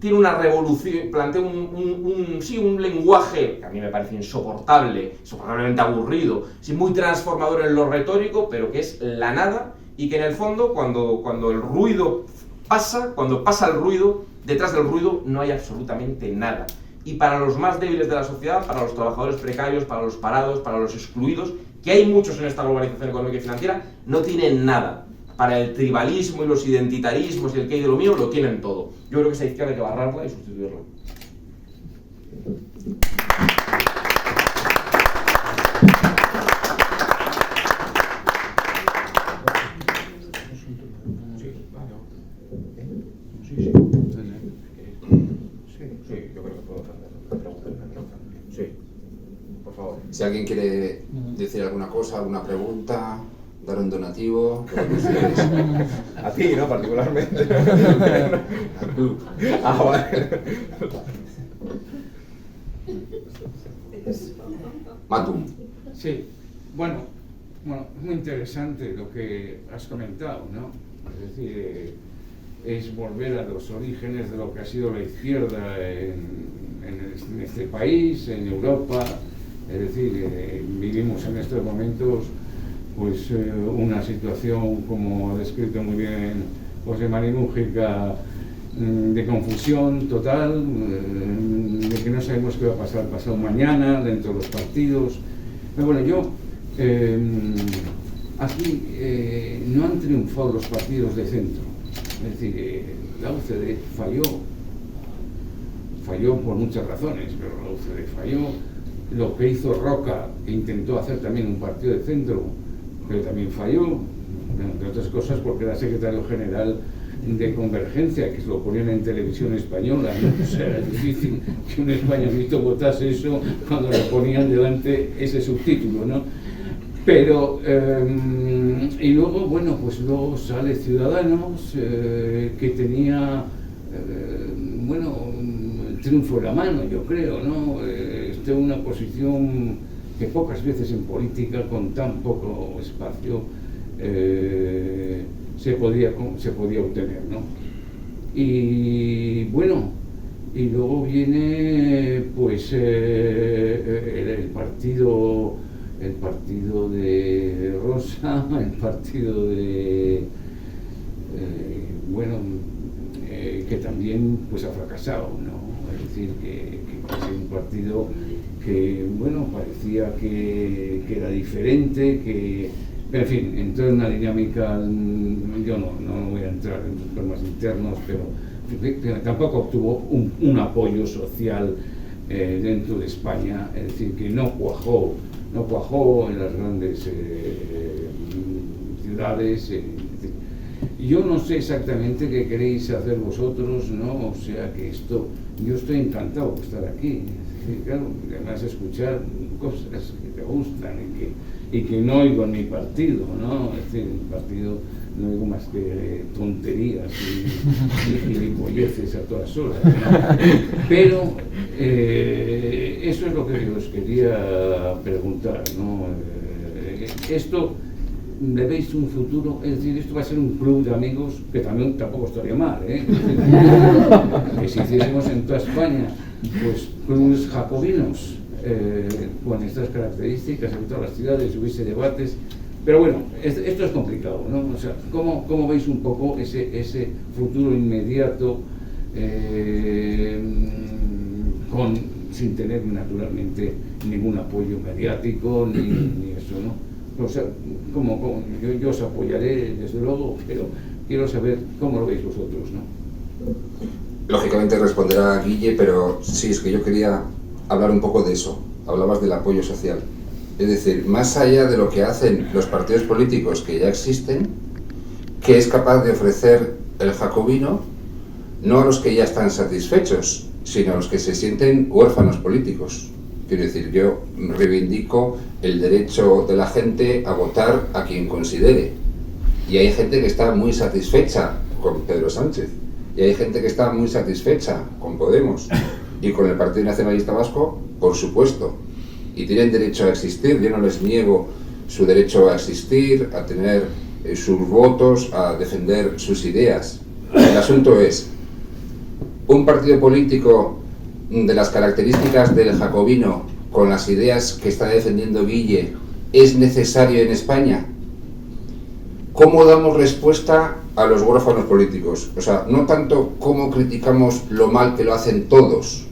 tiene una revolución, plantea un lenguaje que a mí me parece insoportablemente aburrido, sí, muy transformador en lo retórico, pero que es la nada. Y que en el fondo, cuando el ruido pasa, cuando pasa el ruido, detrás del ruido no hay absolutamente nada. Y para los más débiles de la sociedad, para los trabajadores precarios, para los parados, para los excluidos, que hay muchos en esta globalización económica y financiera, no tienen nada. Para el tribalismo y los identitarismos y el que hay de lo mío, lo tienen todo. Yo creo que esa izquierda hay que barrarla y sustituirla. Si alguien quiere decir alguna cosa, alguna pregunta, dar un donativo, a ti, ¿no? Particularmente. Ah, vale. Matum. Sí, bueno, es muy interesante lo que has comentado, ¿no? Es decir, es volver a los orígenes de lo que ha sido la izquierda en este país, en Europa. Es decir, vivimos en estos momentos pues una situación, como ha descrito muy bien José María Mújica, de confusión total, de que no sabemos qué va a pasar pasado mañana dentro de los partidos. Pero bueno, aquí no han triunfado los partidos de centro. Es decir, la UCD falló por muchas razones, pero la UCD falló. Lo que hizo Roca, que intentó hacer también un partido de centro, pero también falló, entre otras cosas porque era secretario general de Convergencia, que se lo ponían en televisión española, ¿no? O sea, es difícil que un españolito votase eso cuando le ponían delante ese subtítulo, ¿no? Pero, y luego, bueno, pues luego sale Ciudadanos, que tenía, el triunfo en la mano, yo creo, ¿no? Una posición que pocas veces en política, con tan poco espacio, se podía obtener, ¿no? Y bueno, y luego viene pues el partido de Rosa, el partido de que también pues ha fracasado, ¿no? es decir, que es un partido que, bueno, parecía que era diferente, pero en fin, entró en una dinámica, yo no voy a entrar en problemas internos, pero tampoco obtuvo un apoyo social dentro de España, es decir, que no cuajó en las grandes ciudades. Yo no sé exactamente qué queréis hacer vosotros, ¿no? O sea que yo estoy encantado de estar aquí. Es decir, claro, además escuchar cosas que te gustan y que no oigo en mi partido, ¿no? Es decir, en mi partido no oigo más que tonterías y gilipolleces a todas horas, ¿no? Pero eso es lo que os quería preguntar, ¿no? Esto, ¿le veis un futuro? Es decir, esto va a ser un club de amigos, que tampoco estaría mal, ¿eh? Que si hiciésemos en toda España, pues clubes jacobinos, con estas características en todas las ciudades, hubiese debates. Pero bueno, esto es complicado, ¿no? O sea, ¿cómo veis un poco ese futuro inmediato sin tener naturalmente ningún apoyo mediático ni eso, ¿no? O sea, yo os apoyaré desde luego, pero quiero saber cómo lo veis vosotros, ¿no? Lógicamente responderá Guille, pero sí, es que yo quería hablar un poco de eso. Hablabas del apoyo social. Es decir, más allá de lo que hacen los partidos políticos que ya existen, ¿qué es capaz de ofrecer el jacobino? No a los que ya están satisfechos, sino a los que se sienten huérfanos políticos. Quiero decir, yo reivindico el derecho de la gente a votar a quien considere. Y hay gente que está muy satisfecha con Pedro Sánchez. Y hay gente que está muy satisfecha con Podemos. Y con el Partido Nacionalista Vasco, por supuesto. Y tienen derecho a existir. Yo no les niego su derecho a existir, a tener sus votos, a defender sus ideas. El asunto es, un partido político de las características del jacobino, con las ideas que está defendiendo Guille, ¿es necesario en España? ¿Cómo damos respuesta a los huérfanos políticos? O sea, no tanto cómo criticamos lo mal que lo hacen todos,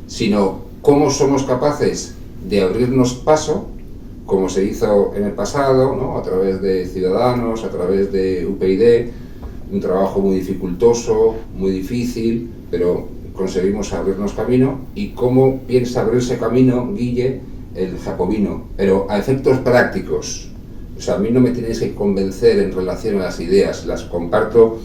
sino cómo somos capaces de abrirnos paso, como se hizo en el pasado, ¿no? A través de Ciudadanos, a través de UPyD, un trabajo muy dificultoso, muy difícil, pero conseguimos abrirnos camino. Y cómo piensa abrirse camino Guille, el jacobino, pero a efectos prácticos. O sea, a mí no me tenéis que convencer en relación a las ideas, las comparto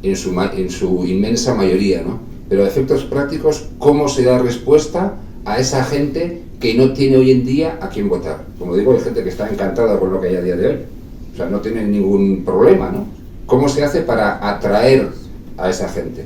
en su inmensa mayoría, ¿no? Pero a efectos prácticos, ¿cómo se da respuesta a esa gente que no tiene hoy en día a quién votar? Como digo, hay gente que está encantada con lo que hay a día de hoy. O sea, no tiene ningún problema, ¿no? ¿Cómo se hace para atraer a esa gente?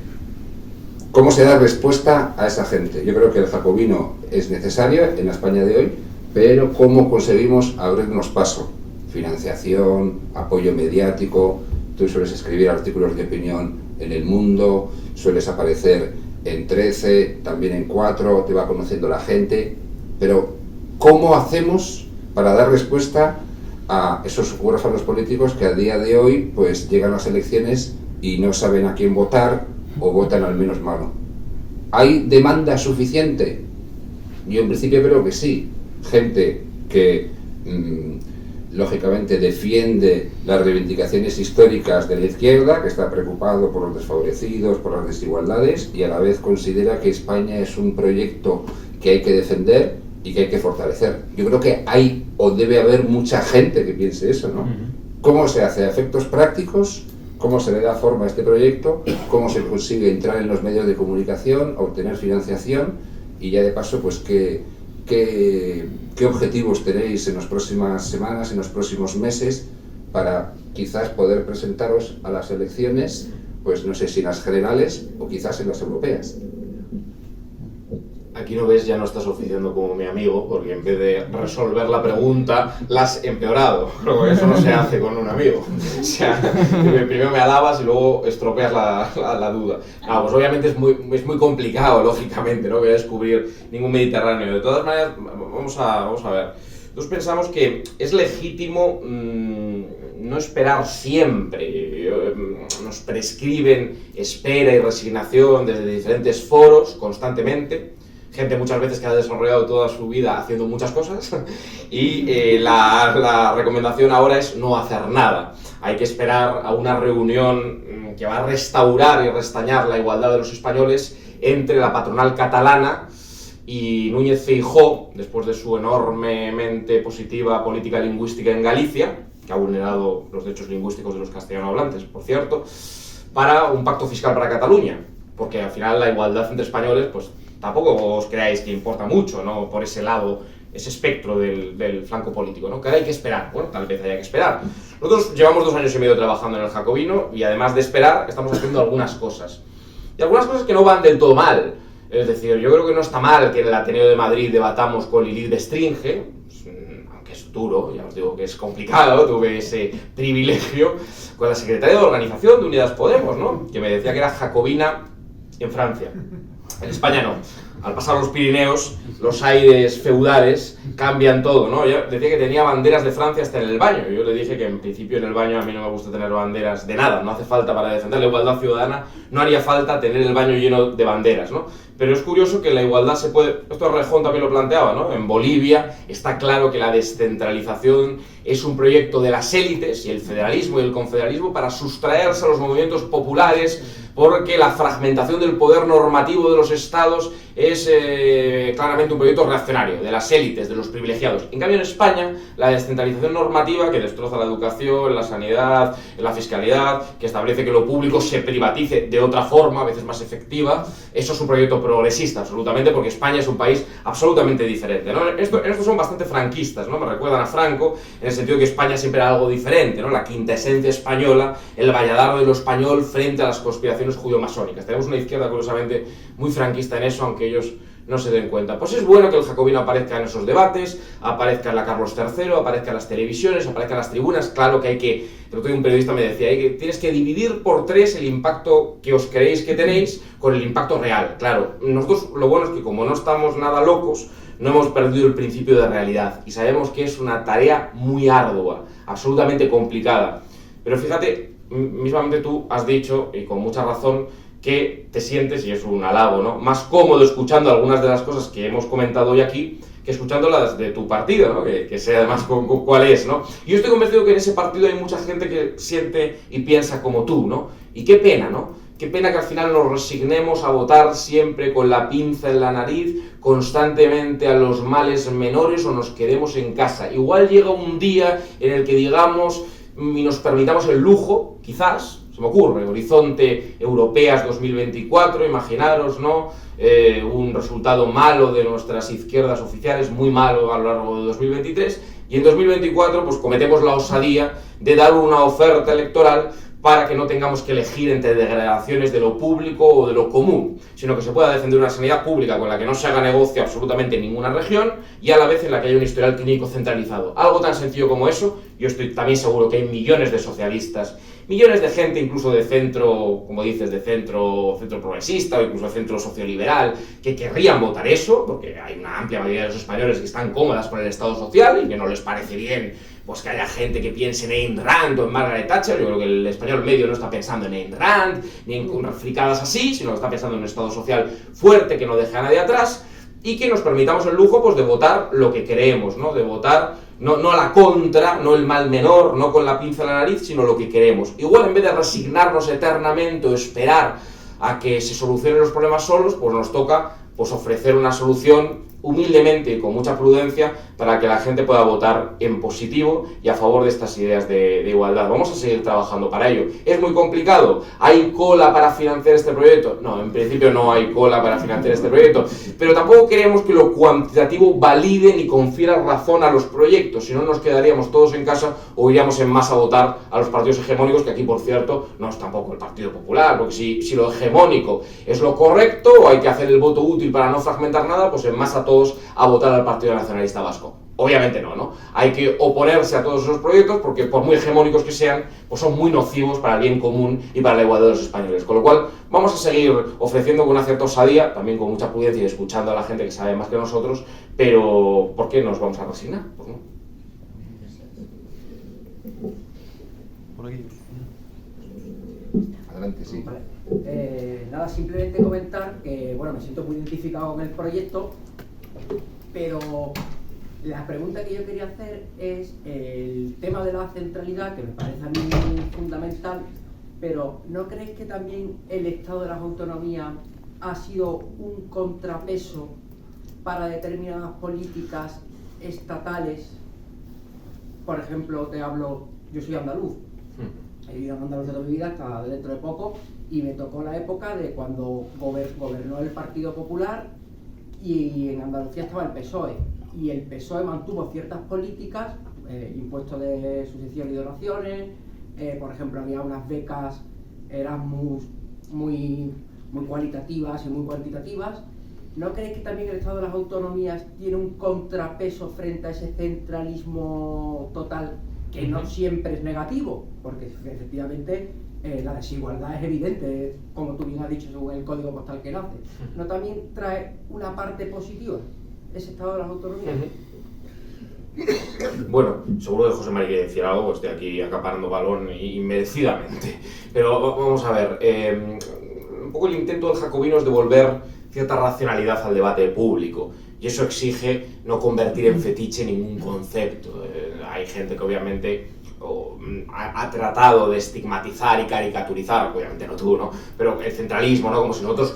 ¿Cómo se da respuesta a esa gente? Yo creo que el jacobino es necesario en la España de hoy, pero ¿cómo conseguimos abrirnos paso? Financiación, apoyo mediático. Tú sueles escribir artículos de opinión en El Mundo, sueles aparecer en 13, también en 4, te va conociendo la gente, pero ¿cómo hacemos para dar respuesta a esos huérfanos políticos que a día de hoy pues llegan a las elecciones y no saben a quién votar o votan al menos malo? ¿Hay demanda suficiente? Yo en principio creo que sí. Gente que lógicamente defiende las reivindicaciones históricas de la izquierda, que está preocupado por los desfavorecidos, por las desigualdades, y a la vez considera que España es un proyecto que hay que defender y que hay que fortalecer. Yo creo que hay o debe haber mucha gente que piense eso, ¿no? ¿Cómo se hace? ¿A efectos prácticos? ¿Cómo se le da forma a este proyecto? ¿Cómo se consigue entrar en los medios de comunicación, obtener financiación? Y ya de paso, pues ¿qué objetivos tenéis en las próximas semanas, en los próximos meses, para quizás poder presentaros a las elecciones, pues no sé si en las generales o quizás en las europeas? Aquí no ves, ya no estás oficiando como mi amigo, porque en vez de resolver la pregunta, la has empeorado. Pero eso no se hace con un amigo. O sea, primero me alabas y luego estropeas la duda. Pues obviamente es muy complicado, lógicamente, no voy a descubrir ningún Mediterráneo. De todas maneras, vamos a ver. Nosotros pensamos que es legítimo no esperar siempre. Nos prescriben espera y resignación desde diferentes foros constantemente. Gente muchas veces que ha desarrollado toda su vida haciendo muchas cosas y la recomendación ahora es no hacer nada. Hay que esperar a una reunión que va a restaurar y restañar la igualdad de los españoles entre la patronal catalana y Núñez Feijóo, después de su enormemente positiva política lingüística en Galicia, que ha vulnerado los derechos lingüísticos de los castellanohablantes, por cierto, para un pacto fiscal para Cataluña, porque al final la igualdad entre españoles, pues tampoco os creáis que importa mucho, ¿no? Por ese lado, ese espectro del flanco político, ¿no? Que hay que esperar, bueno, tal vez haya que esperar. Nosotros llevamos 2 años y medio trabajando en el Jacobino y además de esperar, estamos haciendo algunas cosas. Y algunas cosas que no van del todo mal. Es decir, yo creo que no está mal que en el Ateneo de Madrid debatamos con Lilith Bestringe, aunque es duro, ya os digo que es complicado, tuve ese privilegio, con la secretaria de Organización de Unidas Podemos, ¿no? Que me decía que era jacobina en Francia. En España no. Al pasar los Pirineos, los aires feudales cambian todo, ¿no? Yo decía que tenía banderas de Francia hasta en el baño. Yo le dije que en principio en el baño a mí no me gusta tener banderas de nada, no hace falta para defender la igualdad ciudadana, no haría falta tener el baño lleno de banderas, ¿no? Pero es curioso que la igualdad se puede... Esto Rejón también lo planteaba, ¿no? En Bolivia está claro que la descentralización es un proyecto de las élites y el federalismo y el confederalismo para sustraerse a los movimientos populares, porque la fragmentación del poder normativo de los estados es claramente un proyecto reaccionario, de las élites, de los privilegiados. En cambio en España, la descentralización normativa, que destroza la educación, la sanidad, la fiscalidad, que establece que lo público se privatice de otra forma, a veces más efectiva, eso es un proyecto progresista, absolutamente, porque España es un país absolutamente diferente, ¿no? Estos son bastante franquistas, ¿no? Me recuerdan a Franco, en el sentido de que España siempre era algo diferente, ¿no? La quinta esencia española, el Valladar de lo español frente a las conspiraciones judío-masónicas. Tenemos una izquierda, curiosamente, muy franquista en eso, aunque ellos no se den cuenta. Pues es bueno que el Jacobino aparezca en esos debates, aparezca en la Carlos III, aparezca en las televisiones, aparezca en las tribunas. Claro que hay que... El otro día un periodista me decía, tienes que dividir por 3 el impacto que os creéis que tenéis con el impacto real. Claro, nosotros lo bueno es que como no estamos nada locos, no hemos perdido el principio de realidad y sabemos que es una tarea muy ardua, absolutamente complicada. Pero fíjate, mismamente tú has dicho, y con mucha razón, que te sientes, y es un halago, ¿no?, más cómodo escuchando algunas de las cosas que hemos comentado hoy aquí que escuchando las de tu partido, ¿no?, que sé además cuál es, ¿no? Y yo estoy convencido que en ese partido hay mucha gente que siente y piensa como tú, ¿no? Y qué pena, ¿no? Qué pena que al final nos resignemos a votar siempre con la pinza en la nariz, constantemente a los males menores, o nos quedemos en casa. Igual llega un día en el que digamos y nos permitamos el lujo, quizás, se me ocurre, Horizonte Europeas 2024, imaginaros, ¿no? Un resultado malo de nuestras izquierdas oficiales, muy malo a lo largo de 2023, y en 2024 pues cometemos la osadía de dar una oferta electoral para que no tengamos que elegir entre degradaciones de lo público o de lo común, sino que se pueda defender una sanidad pública con la que no se haga negocio absolutamente en ninguna región y a la vez en la que haya un historial clínico centralizado. Algo tan sencillo como eso, yo estoy también seguro que hay millones de socialistas, millones de gente incluso de centro, como dices, de centro progresista o incluso de centro socioliberal, que querrían votar eso, porque hay una amplia mayoría de los españoles que están cómodas con el Estado social y que no les parece bien pues que haya gente que piense en Ayn Rand o en Margaret Thatcher. Yo creo que el español medio no está pensando en Ayn Rand ni en fricadas así, sino que está pensando en un Estado social fuerte que no deje a nadie atrás y que nos permitamos el lujo pues de votar lo que queremos, ¿no? De votar no a la contra, no el mal menor, no con la pinza en la nariz, sino lo que queremos. Igual en vez de resignarnos eternamente o esperar a que se solucionen los problemas solos, pues nos toca pues ofrecer una solución humildemente y con mucha prudencia para que la gente pueda votar en positivo y a favor de estas ideas de igualdad. Vamos a seguir trabajando para ello. ¿Es muy complicado? ¿Hay cola para financiar este proyecto? No, en principio no hay cola para financiar este proyecto, pero tampoco queremos que lo cuantitativo valide ni confiera razón a los proyectos, si no nos quedaríamos todos en casa o iríamos en masa a votar a los partidos hegemónicos, que aquí, por cierto, no es tampoco el Partido Popular, porque si lo hegemónico es lo correcto o hay que hacer el voto útil para no fragmentar nada, pues en masa todos a votar al Partido Nacionalista Vasco. Obviamente no, ¿no? Hay que oponerse a todos esos proyectos porque por muy hegemónicos que sean, pues son muy nocivos para el bien común y para la igualdad de los españoles. Con lo cual, vamos a seguir ofreciendo con una cierta osadía, también con mucha prudencia y escuchando a la gente que sabe más que nosotros, pero ¿por qué nos vamos a resignar? Pues no. Por aquí. Adelante, sí. Vale. Nada, simplemente comentar que, bueno, me siento muy identificado con el proyecto, pero la pregunta que yo quería hacer es el tema de la centralidad, que me parece a mí fundamental, pero ¿no creéis que también el Estado de las Autonomías ha sido un contrapeso para determinadas políticas estatales? Por ejemplo, te hablo, yo soy andaluz, he vivido en Andalucía toda mi vida hasta dentro de poco, y me tocó la época de cuando gobernó el Partido Popular y en Andalucía estaba el PSOE, y el PSOE mantuvo ciertas políticas, impuestos de sucesión y donaciones, por ejemplo había unas becas Erasmus muy cualitativas y muy cuantitativas. ¿No creéis que también el Estado de las Autonomías tiene un contrapeso frente a ese centralismo total, que no siempre es negativo? Porque efectivamente la desigualdad es evidente, como tú bien has dicho, según el código postal que nace. ¿No también trae una parte positiva ese Estado de las Autonomías? Bueno, seguro que José María quiere decir algo, estoy aquí acaparando balón inmerecidamente. Pero vamos a ver, un poco el intento del jacobino es devolver cierta racionalidad al debate público, y eso exige no convertir en fetiche ningún concepto. Hay gente que obviamente ha tratado de estigmatizar y caricaturizar, obviamente no tú, ¿no? Pero el centralismo, ¿no? Como si nosotros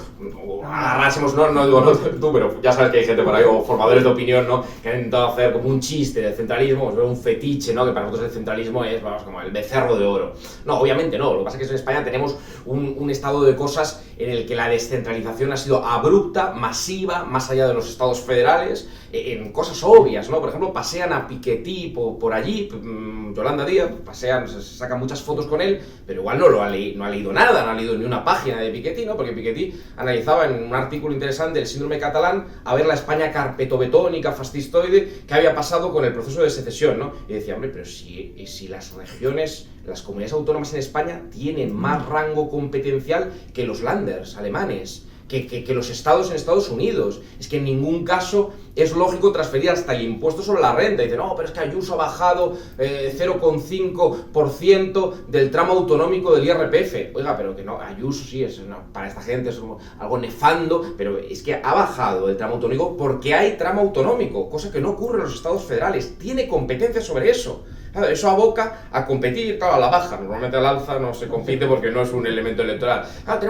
agarrásemos, no digo no tú, pero ya sabes que hay gente por ahí, o formadores de opinión, ¿no? Que han intentado hacer como un chiste del centralismo, pues un fetiche, ¿no? Que para nosotros el centralismo es, vamos, como el becerro de oro. No, obviamente no. Lo que pasa es que en España tenemos un estado de cosas en el que la descentralización ha sido abrupta, masiva, más allá de los estados federales, en cosas obvias, ¿no? Por ejemplo, pasean a Piketty por allí, Yolanda Díaz, pasean, se sacan muchas fotos con él, pero igual no ha leído nada, no ha leído ni una página de Piketty, ¿no? Porque Piketty analizaba en un artículo interesante el síndrome catalán a ver la España carpetobetónica, fascistoide, que había pasado con el proceso de secesión, ¿no? Y decía, hombre, pero si las regiones, las comunidades autónomas en España tienen más rango competencial que los Länders alemanes, que los estados en Estados Unidos. Es que en ningún caso es lógico transferir hasta el impuesto sobre la renta. Dice, no, pero es que Ayuso ha bajado 0,5% del tramo autonómico del IRPF. Oiga, pero que no, Ayuso sí, para esta gente es algo nefando, pero es que ha bajado el tramo autonómico porque hay tramo autonómico, cosa que no ocurre en los estados federales. Tiene competencia sobre eso. Claro, eso aboca a competir, claro, a la baja. Normalmente al alza no se compite porque no es un elemento electoral. Claro,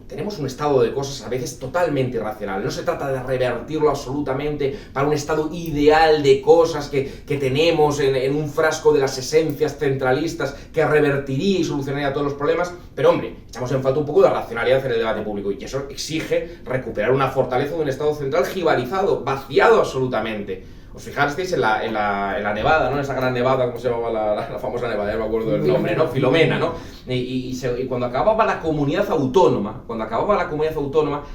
tenemos un estado de cosas a veces totalmente irracional. No se trata de revertirlo absolutamente para un estado ideal de cosas que tenemos en un frasco de las esencias centralistas que revertiría y solucionaría todos los problemas. Pero hombre, echamos en falta un poco de racionalidad en el debate público, y eso exige recuperar una fortaleza de un estado central jibarizado, vaciado absolutamente. Os fijasteis en la nevada, ¿no? Esa gran nevada, ¿cómo se llamaba la famosa nevada? Ya me acuerdo del nombre, ¿no? Filomena, ¿no? Y cuando acababa la comunidad autónoma,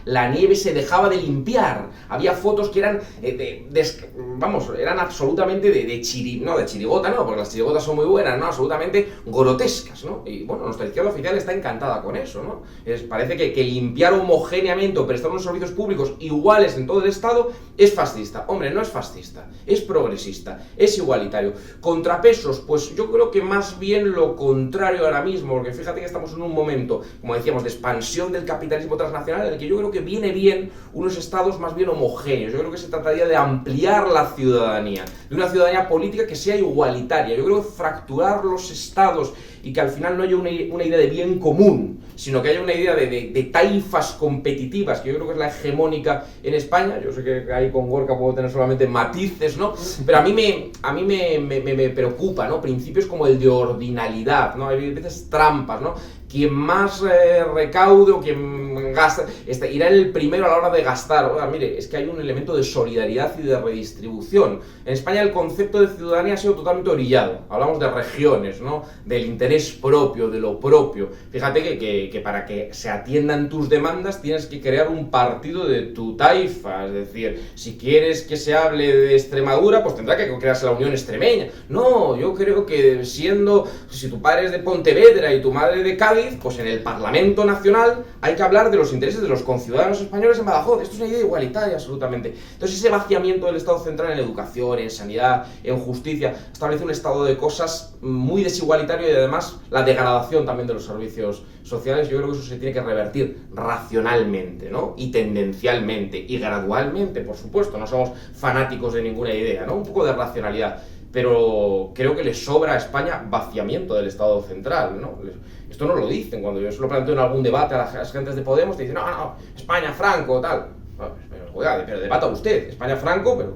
la nieve se dejaba de limpiar. Había fotos que eran, eran absolutamente de chirigota, ¿no? Porque las chirigotas son muy buenas, ¿no? Absolutamente grotescas, ¿no? Y bueno, nuestra izquierda oficial está encantada con eso, ¿no? Parece que limpiar homogéneamente o prestar unos servicios públicos iguales en todo el Estado es fascista. Hombre, no es fascista. Es progresista, es igualitario. Contrapesos, pues yo creo que más bien lo contrario ahora mismo, porque fíjate que estamos en un momento, como decíamos, de expansión del capitalismo transnacional, en el que yo creo que viene bien unos estados más bien homogéneos. Yo creo que se trataría de ampliar la ciudadanía, de una ciudadanía política que sea igualitaria. Yo creo que fracturar los estados y que al final no haya una idea de bien común, sino que haya una idea de taifas competitivas, que yo creo que es la hegemónica en España. Yo sé que ahí con Gorka puedo tener solamente matices, ¿no? Pero a mí me preocupa, ¿no? Principios como el de ordinalidad, ¿no? Hay veces trampas, ¿no? Quien más recaude o quien irá el primero a la hora de gastar. Oiga, mire, es que hay un elemento de solidaridad y de redistribución. En España el concepto de ciudadanía ha sido totalmente orillado. Hablamos de regiones, ¿no? Del interés propio, de lo propio. Fíjate que para que se atiendan tus demandas tienes que crear un partido de tu taifa. Es decir, si quieres que se hable de Extremadura, pues tendrá que crearse la Unión Extremeña. No, yo creo que si tu padre es de Pontevedra y tu madre de Cádiz, pues en el Parlamento Nacional hay que hablar de los intereses de los conciudadanos españoles en Badajoz. Esto es una idea igualitaria, absolutamente. Entonces ese vaciamiento del Estado central en educación, en sanidad, en justicia, establece un estado de cosas muy desigualitario y además la degradación también de los servicios sociales. Yo creo que eso se tiene que revertir racionalmente, ¿no? Y tendencialmente y gradualmente, por supuesto. No somos fanáticos de ninguna idea, ¿no? Un poco de racionalidad. Pero creo que le sobra a España vaciamiento del Estado central, ¿no? Esto no lo dicen. Cuando yo se lo planteo en algún debate a las gentes de Podemos, te dicen, no, España, Franco, tal. Pero, oiga, pero debata usted. España, Franco, pero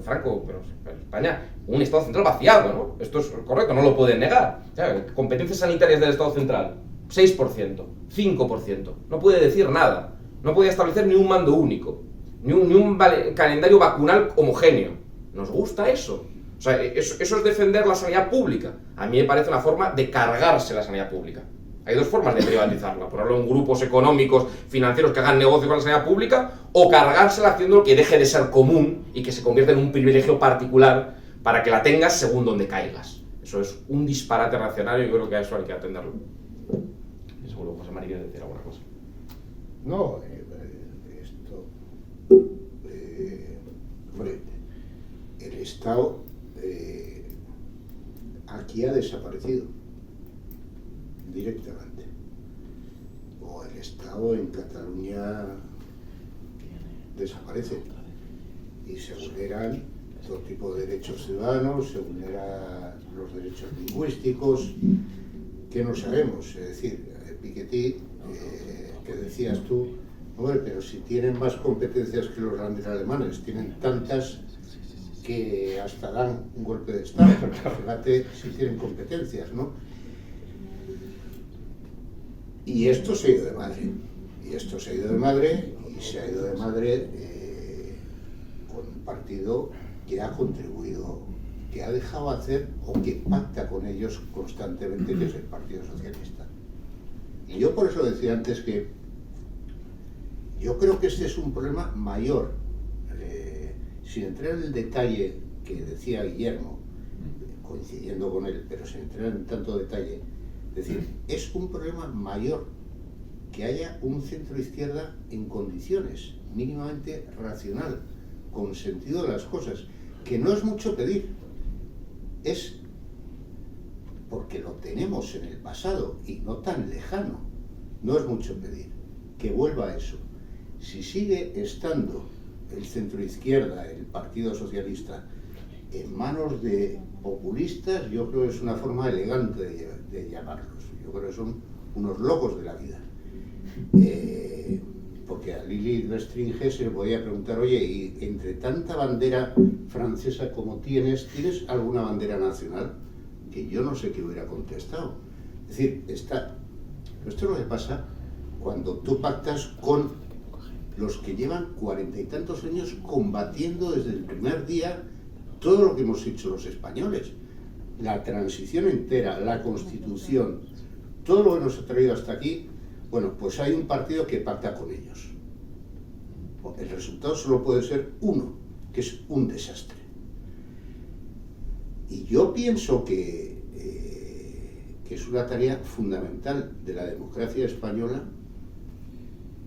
España, un Estado central vaciado, ¿no? Esto es correcto, no lo pueden negar. O sea, competencias sanitarias del Estado central, 6%, 5%. No puede decir nada. No puede establecer ni un mando único, ni un calendario vacunal homogéneo. ¿Nos gusta eso? O sea, eso es defender la sanidad pública. A mí me parece una forma de cargarse la sanidad pública. Hay dos formas de privatizarla: ponerlo en grupos económicos, financieros que hagan negocio con la sanidad pública, o cargársela haciendo que deje de ser común y que se convierta en un privilegio particular para que la tengas según donde caigas. Eso es un disparate racional y yo creo que a eso hay que atenderlo. Y seguro José María quiere decir alguna cosa. No, esto... hombre, el Estado aquí ha desaparecido directamente. O el Estado en Cataluña desaparece y se vulneran todo tipo de derechos ciudadanos, se vulneran los derechos lingüísticos, que no sabemos. Es decir, Piketty, que decías tú, hombre, pero si tienen más competencias que los grandes alemanes, tienen tantas que hasta dan un golpe de Estado. Fíjate si tienen competencias, ¿no? Y esto se ha ido de madre. Y esto se ha ido de madre, y se ha ido de madre con un partido que ha contribuido, que ha dejado hacer o que pacta con ellos constantemente, que es el Partido Socialista. Y yo por eso decía antes que yo creo que este es un problema mayor. Sin entrar en el detalle que decía Guillermo, coincidiendo con él, pero sin entrar en tanto detalle, es decir, es un problema mayor que haya un centro-izquierda en condiciones mínimamente racional, con sentido de las cosas, que no es mucho pedir, es porque lo tenemos en el pasado y no tan lejano, no es mucho pedir, que vuelva a eso. Si sigue estando el centro-izquierda, el Partido Socialista, en manos de populistas, yo creo que es una forma elegante de llamarlos. Yo creo que son unos locos de la vida. Porque a Lili Restringe se le podía preguntar, oye, y entre tanta bandera francesa como ¿tienes alguna bandera nacional? Que yo no sé qué hubiera contestado. Es decir, esto es lo que pasa cuando tú pactas con los que llevan 40 y tantos años combatiendo desde el primer día todo lo que hemos hecho los españoles. La transición entera, la Constitución, todo lo que nos ha traído hasta aquí. Bueno, pues hay un partido que pacta con ellos. El resultado solo puede ser uno, que es un desastre. Y yo pienso que es una tarea fundamental de la democracia española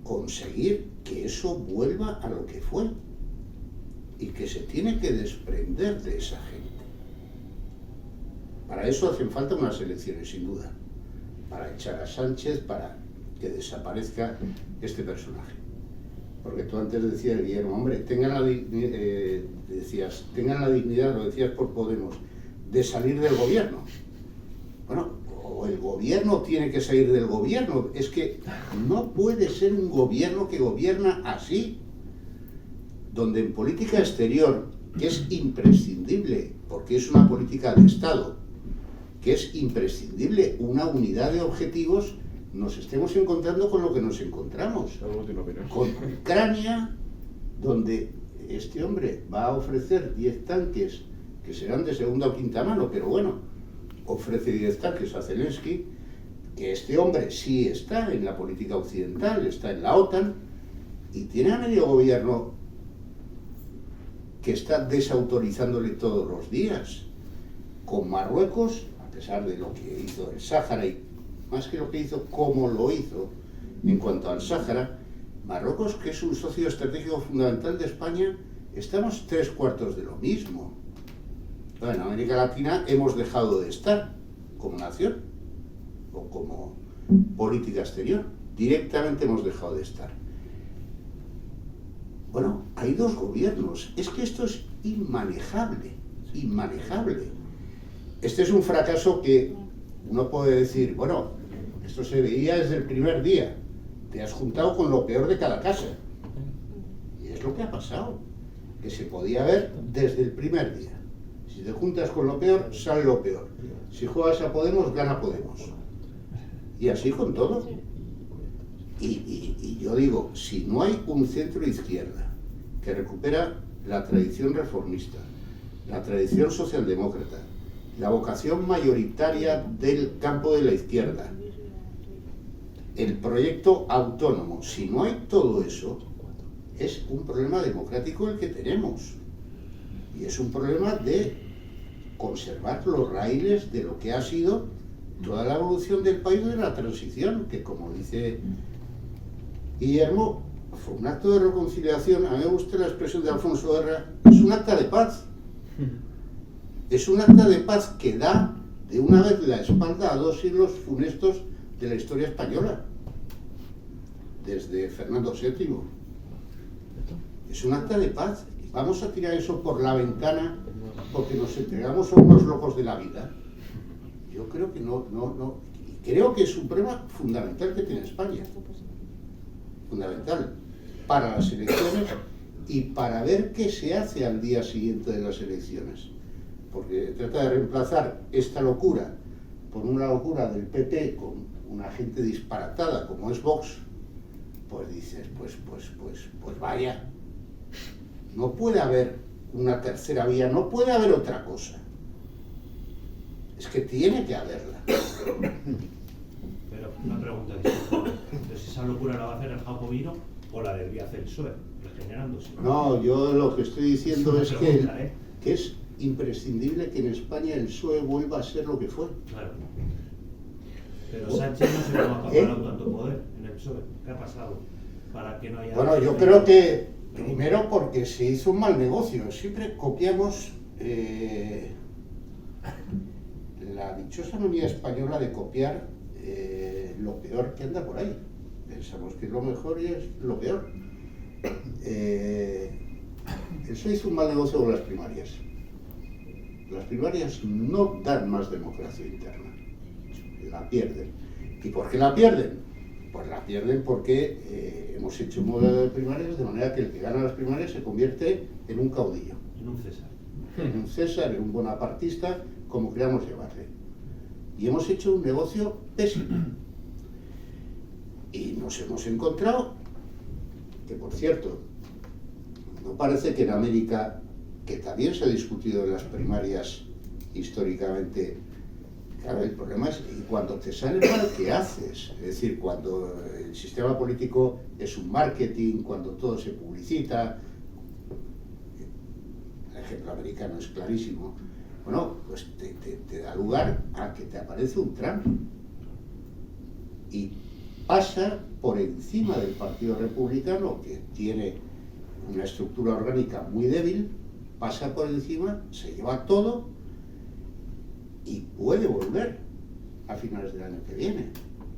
conseguir que eso vuelva a lo que fue y que se tiene que desprender de esa gente. Para eso hacen falta unas elecciones, sin duda, para echar a Sánchez, para que desaparezca este personaje. Porque tú antes decías, Guillermo, hombre, tengan la dignidad, lo decías por Podemos, de salir del gobierno. Bueno, o el gobierno tiene que salir del gobierno. Es que no puede ser un gobierno que gobierna así, donde en política exterior, que es imprescindible, porque es una política de Estado, que es imprescindible una unidad de objetivos, nos estemos encontrando con lo que nos encontramos. Con Ucrania, donde este hombre va a ofrecer 10 tanques, que serán de segunda o quinta mano, pero bueno, ofrece 10 tanques a Zelensky, que este hombre sí está en la política occidental, está en la OTAN, y tiene a medio gobierno que está desautorizándole todos los días. Con Marruecos, a pesar de lo que hizo el Sáhara, y más que lo que hizo, cómo lo hizo en cuanto al Sáhara, Marruecos, que es un socio estratégico fundamental de España, estamos 3/4 de lo mismo. En América Latina hemos dejado de estar como nación o como política exterior. Directamente hemos dejado de estar. Bueno, hay dos gobiernos. Es que esto es inmanejable, inmanejable. Este es un fracaso que uno puede decir, bueno, esto se veía desde el primer día. Te has juntado con lo peor de cada casa. Y es lo que ha pasado, que se podía ver desde el primer día. Si te juntas con lo peor, sale lo peor. Si juegas a Podemos, gana Podemos. Y así con todo. Y yo digo, si no hay un centro izquierda que recupera la tradición reformista, la tradición socialdemócrata, la vocación mayoritaria del campo de la izquierda, el proyecto autónomo, si no hay todo eso, es un problema democrático el que tenemos. Y es un problema de conservar los raíles de lo que ha sido toda la evolución del país de la transición, que como dice Guillermo, fue un acto de reconciliación. A mí me gusta la expresión de Alfonso Guerra, es un acta de paz. Es un acta de paz que da de una vez la espalda a 2 siglos funestos de la historia española, desde Fernando VII. Es un acta de paz. ¿Vamos a tirar eso por la ventana porque nos entregamos a unos locos de la vida? Yo creo que no. Creo que es un problema fundamental que tiene España. Fundamental para las elecciones y para ver qué se hace al día siguiente de las elecciones. Porque trata de reemplazar esta locura por una locura del PP con una gente disparatada como es Vox, pues dices, pues vaya, no puede haber una tercera vía, no puede haber otra cosa. Es que tiene que haberla. Pero una pregunta distinta. Entonces, ¿esa locura la va a hacer el Jacobino o la debería hacer el PSOE, regenerándose? No, yo lo que estoy diciendo es pregunta, que es imprescindible que en España el PSOE vuelva a ser lo que fue. Claro. Pero Sánchez no se le ha acaparado tanto poder en el PSOE. ¿Qué ha pasado? Para que no haya... Bueno, yo creo que primero porque se hizo un mal negocio. Siempre copiamos la dichosa manía española de copiar lo peor que anda por ahí. Pensamos que es lo mejor y es lo peor. Eso hizo un mal negocio con las primarias. Las primarias no dan más democracia interna. La pierden. ¿Y por qué la pierden? Pues la pierden porque hemos hecho un modelo de primarias de manera que el que gana las primarias se convierte en un caudillo. En un César. En un César, en un bonapartista, como queramos llamarle. Y hemos hecho un negocio pésimo. Y nos hemos encontrado que, por cierto, no parece que en América, que también se ha discutido en las primarias históricamente, claro, el problema es que cuando te sale mal, ¿qué haces? Es decir, cuando el sistema político es un marketing, cuando todo se publicita, el ejemplo americano es clarísimo, bueno, pues te da lugar a que te aparece un Trump y pasa por encima del Partido Republicano, que tiene una estructura orgánica muy débil, pasa por encima, se lleva todo y puede volver a finales del año que viene.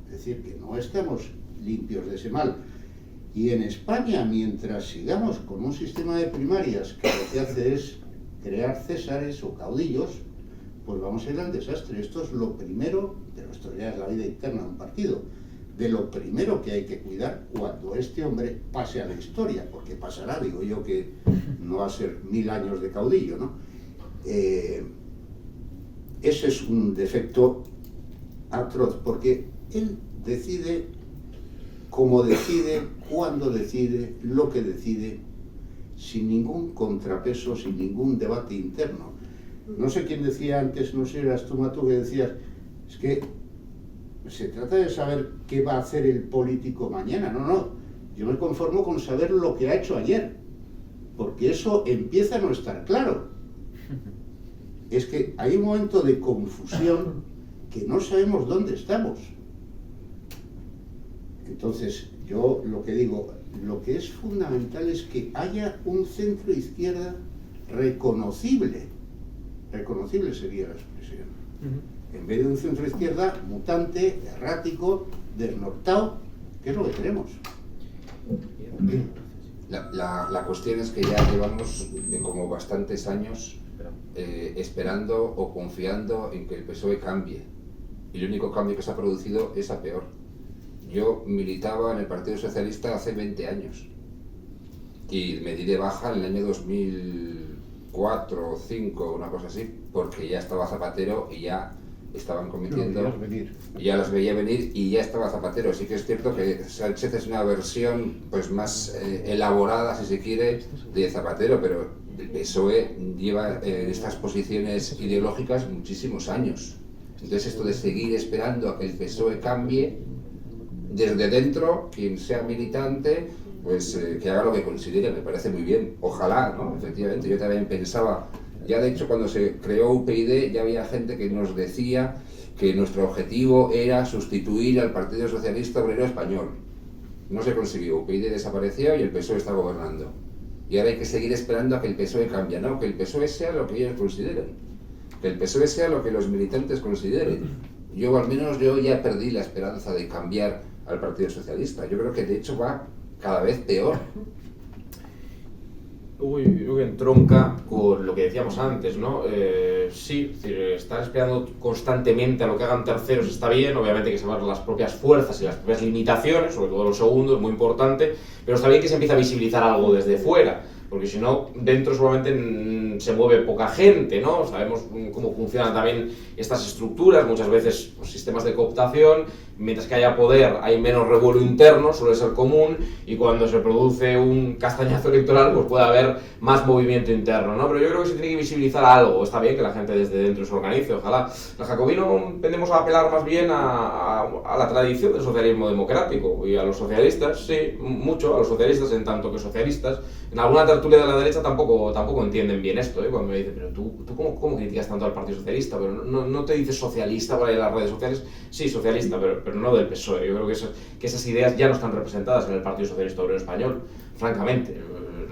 Es decir, que no estamos limpios de ese mal. Y en España, mientras sigamos con un sistema de primarias que lo que hace es crear césares o caudillos, pues vamos a ir al desastre. Esto es lo primero, pero esto ya es la vida interna de un partido, de lo primero que hay que cuidar cuando este hombre pase a la historia, porque pasará, digo yo, que no va a ser 1000 años de caudillo, ¿no? Ese es un defecto atroz, porque él decide como decide, cuando decide, lo que decide, sin ningún contrapeso, sin ningún debate interno. No sé quién decía antes, no sé si eras tú, Matu, que decías, es que se trata de saber qué va a hacer el político mañana. No, yo me conformo con saber lo que ha hecho ayer, porque eso empieza a no estar claro. Es que hay un momento de confusión que no sabemos dónde estamos. Entonces, yo lo que digo, lo que es fundamental es que haya un centro izquierda reconocible. Reconocible sería la expresión. En vez de un centro izquierda mutante, errático, desnortado, que es lo que tenemos. La cuestión es que ya llevamos como bastantes años esperando o confiando en que el PSOE cambie. Y el único cambio que se ha producido es a peor. Yo militaba en el Partido Socialista hace 20 años y me di de baja en el año 2004 o 2005, una cosa así, porque ya estaba Zapatero y ya estaban cometiendo, ya las veía venir y ya estaba Zapatero. Sí que es cierto que Sánchez es una versión pues más elaborada, si se quiere, de Zapatero, pero el PSOE lleva en estas posiciones ideológicas muchísimos años. Entonces esto de seguir esperando a que el PSOE cambie, desde dentro, quien sea militante, pues que haga lo que considere, me parece muy bien. Ojalá, ¿no? Efectivamente, yo también pensaba, ya de hecho cuando se creó UPyD ya había gente que nos decía que nuestro objetivo era sustituir al Partido Socialista Obrero Español. No se consiguió, UPyD desapareció y el PSOE está gobernando. Y ahora hay que seguir esperando a que el PSOE cambie, ¿no? Que el PSOE sea lo que ellos consideren, que el PSOE sea lo que los militantes consideren. Yo al menos ya perdí la esperanza de cambiar al Partido Socialista. Yo creo que de hecho va cada vez peor. Yo creo que entronca con lo que decíamos antes, ¿no? Sí, es decir, estar esperando constantemente a lo que hagan terceros está bien, obviamente hay que saber las propias fuerzas y las propias limitaciones, sobre todo lo segundo, es muy importante, pero está bien que se empiece a visibilizar algo desde fuera, porque si no, dentro seguramente se mueve poca gente, ¿no? Sabemos cómo funcionan también estas estructuras, muchas veces pues, sistemas de cooptación, mientras que haya poder hay menos revuelo interno, suele ser común, y cuando se produce un castañazo electoral pues puede haber más movimiento interno, ¿no? Pero yo creo que se tiene que visibilizar algo, está bien que la gente desde dentro se organice, ojalá. El jacobino tendemos a apelar más bien a la tradición del socialismo democrático, y a los socialistas, sí, mucho, a los socialistas en tanto que socialistas. En alguna tertulia de la derecha tampoco entienden bien esto, ¿eh? Cuando me dicen, pero tú ¿cómo criticas tanto al Partido Socialista? Pero no te dices socialista por ahí en las redes sociales. Sí, socialista, pero no del PSOE. Yo creo que esas ideas ya no están representadas en el Partido Socialista Obrero Español, francamente.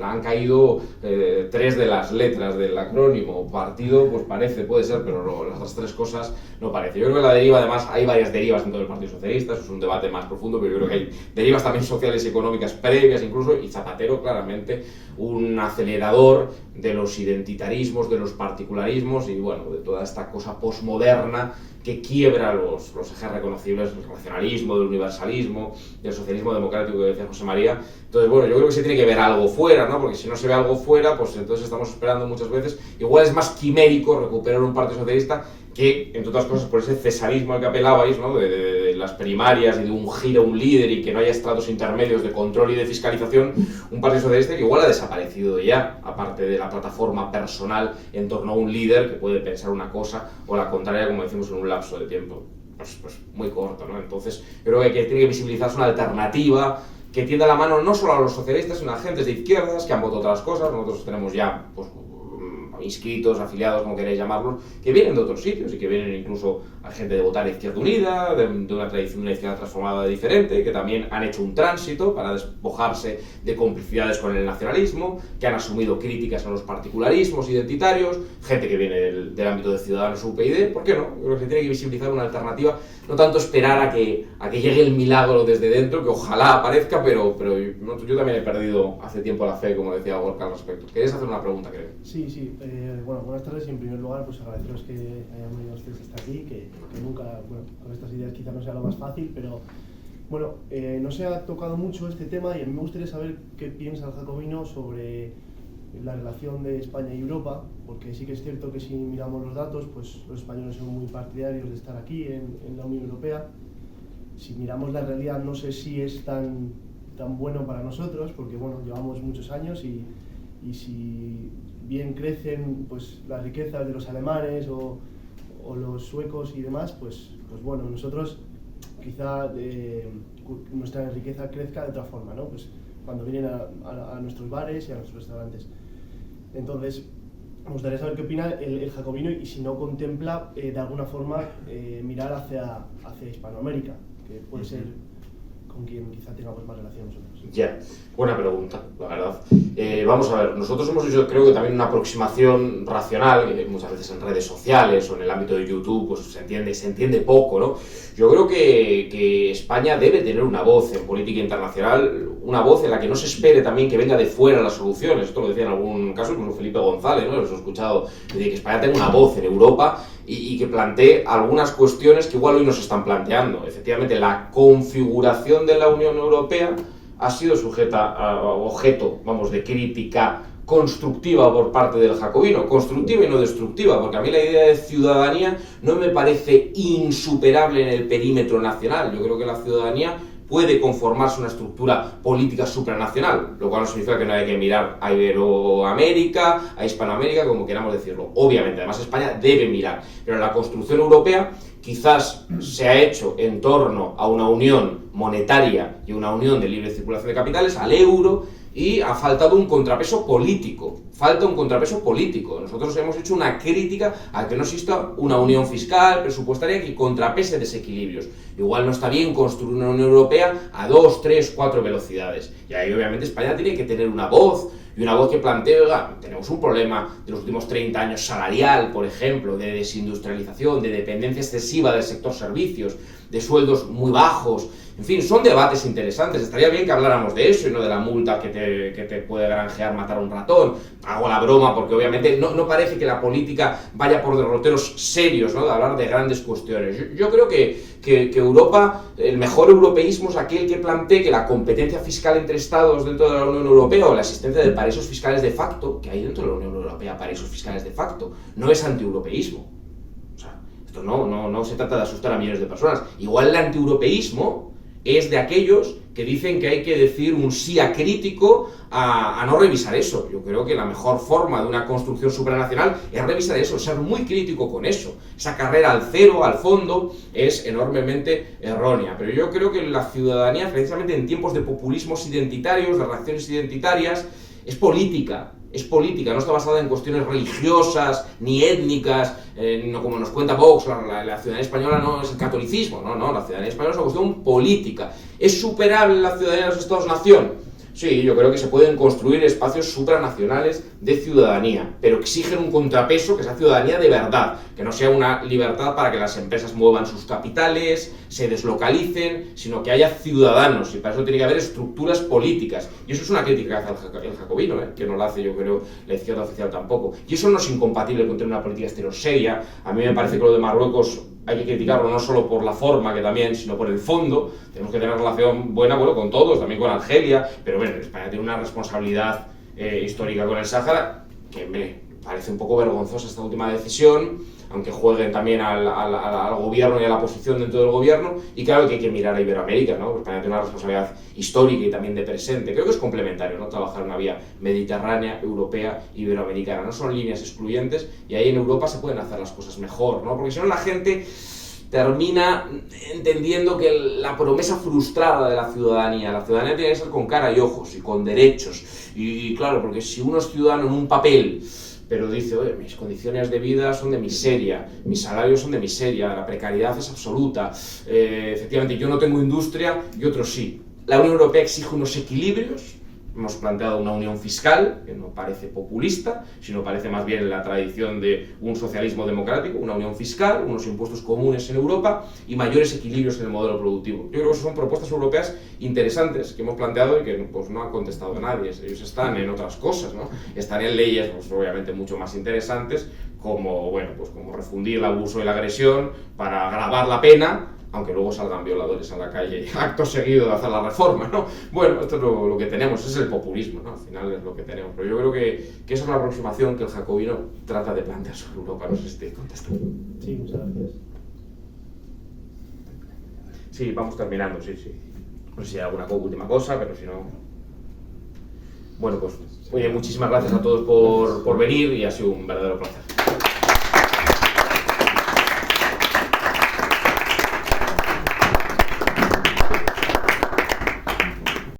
Han caído 3 de las letras del acrónimo. Partido, pues puede ser, pero las otras 3 cosas no parece. Yo creo que la deriva, además, hay varias derivas dentro del Partido Socialista, eso es un debate más profundo, pero yo creo que hay derivas también sociales y económicas previas incluso, y Zapatero, claramente, un acelerador de los identitarismos, de los particularismos y, bueno, de toda esta cosa posmoderna que quiebra los ejes reconocibles del racionalismo, del universalismo, del socialismo democrático que decía José María. Entonces, bueno, yo creo que se tiene que ver algo fuera, ¿no? Porque si no se ve algo fuera, pues entonces estamos esperando muchas veces. Igual es más quimérico recuperar un Partido Socialista que, entre otras cosas, por ese cesarismo al que apelabais, ¿no? De las primarias y de un giro, un líder y que no haya estratos intermedios de control y de fiscalización, un Partido Socialista que igual ha desaparecido ya, aparte de la plataforma personal en torno a un líder que puede pensar una cosa o la contraria, como decimos, en un lapso de tiempo pues muy corto, ¿no? Entonces, yo creo que tiene que visibilizarse una alternativa que tienda la mano no solo a los socialistas, sino a agentes de izquierdas que han votado otras cosas. Nosotros tenemos ya pues, inscritos, afiliados, como queráis llamarlos, que vienen de otros sitios y que vienen incluso a gente de votar Izquierda Unida, de una tradición de una izquierda transformada diferente, que también han hecho un tránsito para despojarse de complicidades con el nacionalismo, que han asumido críticas a los particularismos identitarios, gente que viene del ámbito de Ciudadanos o UPyD. ¿Por qué no? Yo creo que se tiene que visibilizar una alternativa, no tanto esperar a que llegue el milagro desde dentro, que ojalá aparezca, pero yo también he perdido hace tiempo la fe, como decía Gorka al respecto. ¿Querías hacer una pregunta, creo? Sí. Bueno, buenas tardes y en primer lugar pues agradeceros que hayan venido ustedes hasta aquí, que nunca, bueno, con estas ideas quizá no sea lo más fácil, pero bueno, no se ha tocado mucho este tema y a mí me gustaría saber qué piensa el jacobino sobre la relación de España y Europa, porque sí que es cierto que si miramos los datos, pues los españoles son muy partidarios de estar aquí en la Unión Europea, si miramos la realidad no sé si es tan bueno para nosotros, porque bueno, llevamos muchos años y si bien crecen pues las riquezas de los alemanes o los suecos y demás, pues bueno, nosotros quizá nuestra riqueza crezca de otra forma, ¿no? Pues cuando vienen a nuestros bares y a nuestros restaurantes. Entonces, me gustaría saber qué opina el jacobino y si no contempla de alguna forma mirar hacia Hispanoamérica, que puede ser con quien quizá tengamos más relación nosotros. Ya, buena pregunta, la verdad. Vamos a ver, nosotros hemos hecho, creo que también una aproximación racional, que muchas veces en redes sociales o en el ámbito de YouTube pues se entiende poco, ¿no? Yo creo que España debe tener una voz en política internacional, una voz en la que no se espere también que venga de fuera las soluciones. Esto lo decía en algún caso como Felipe González, ¿no? Los he escuchado decir que España tenga una voz en Europa y que plantee algunas cuestiones que igual hoy nos están planteando. Efectivamente, la configuración de la Unión Europea ha sido sujeta a objeto, vamos, de crítica constructiva por parte del jacobino, constructiva y no destructiva, porque a mí la idea de ciudadanía no me parece insuperable en el perímetro nacional. Yo creo que la ciudadanía puede conformarse una estructura política supranacional, lo cual no significa que no haya que mirar a Iberoamérica, a Hispanoamérica, como queramos decirlo. Obviamente, además España debe mirar, pero la construcción europea quizás se ha hecho en torno a una unión monetaria y una unión de libre circulación de capitales, al euro, y ha faltado un contrapeso político. Falta un contrapeso político. Nosotros hemos hecho una crítica a que no exista una unión fiscal, presupuestaria, que contrapese desequilibrios. Igual no está bien construir una Unión Europea a 2, 3, 4 velocidades. Y ahí obviamente España tiene que tener una voz, y una voz que plantee, oiga, tenemos un problema de los últimos 30 años salarial, por ejemplo, de desindustrialización, de dependencia excesiva del sector servicios, de sueldos muy bajos. En fin, son debates interesantes. Estaría bien que habláramos de eso y no de la multa que te puede granjear matar a un ratón. Hago la broma porque obviamente no parece que la política vaya por derroteros serios, ¿no? De hablar de grandes cuestiones. Yo creo que Europa, el mejor europeísmo es aquel que plantee que la competencia fiscal entre Estados dentro de la Unión Europea o la existencia de paraísos fiscales de facto, que hay dentro de la Unión Europea paraísos fiscales de facto, no es antieuropeísmo. O sea, esto no se trata de asustar a millones de personas. Igual el antieuropeísmo es de aquellos que dicen que hay que decir un sí acrítico a no revisar eso. Yo creo que la mejor forma de una construcción supranacional es revisar eso, ser muy crítico con eso. Esa carrera al cero, al fondo, es enormemente errónea. Pero yo creo que la ciudadanía, precisamente en tiempos de populismos identitarios, de reacciones identitarias, es política, no está basada en cuestiones religiosas ni étnicas, no como nos cuenta Vox, la ciudadanía española no es el catolicismo, no, la ciudadanía española es una cuestión política. ¿Es superable la ciudadanía de los Estados-nación? Sí, yo creo que se pueden construir espacios supranacionales de ciudadanía, pero exigen un contrapeso que sea ciudadanía de verdad, que no sea una libertad para que las empresas muevan sus capitales, se deslocalicen, sino que haya ciudadanos, y para eso tiene que haber estructuras políticas. Y eso es una crítica que hace el jacobino, que no la hace, yo creo, la izquierda oficial tampoco. Y eso no es incompatible con tener una política exterior seria. A mí me parece que lo de Marruecos hay que criticarlo no solo por la forma, que también, sino por el fondo. Tenemos que tener relación buena, con todos, también con Argelia, pero bueno, España tiene una responsabilidad histórica con el Sáhara, que me parece un poco vergonzosa esta última decisión, aunque jueguen también al gobierno y a la oposición dentro del gobierno, y claro que hay que mirar a Iberoamérica, ¿no? España tiene una responsabilidad histórica y también de presente. Creo que es complementario, ¿no? Trabajar en una vía mediterránea, europea, iberoamericana. No son líneas excluyentes y ahí en Europa se pueden hacer las cosas mejor, ¿no? Porque si no la gente termina entendiendo que la promesa frustrada de la ciudadanía tiene que ser con cara y ojos y con derechos. Y claro, porque si uno es ciudadano en un papel, pero dice, oye, mis condiciones de vida son de miseria, mis salarios son de miseria, la precariedad es absoluta, efectivamente yo no tengo industria y otros sí. La Unión Europea exige unos equilibrios. Hemos planteado una unión fiscal, que no parece populista, sino parece más bien la tradición de un socialismo democrático, una unión fiscal, unos impuestos comunes en Europa y mayores equilibrios en el modelo productivo. Yo creo que son propuestas europeas interesantes que hemos planteado y que pues, no ha contestado nadie. Ellos están en otras cosas, ¿no? Están en leyes pues, obviamente mucho más interesantes, como, como refundir el abuso y la agresión para agravar la pena, aunque luego salgan violadores a la calle acto seguido de hacer la reforma, ¿no? Bueno, esto es lo que tenemos, es el populismo, ¿no? Al final es lo que tenemos. Pero yo creo que esa es la aproximación que el jacobino trata de plantear sobre Europa. No sé si estoy contestando. Sí, muchas gracias. Sí, vamos terminando, sí. No sé si hay alguna última cosa, pero si no... Bueno, pues, oye, muchísimas gracias a todos por venir y ha sido un verdadero placer.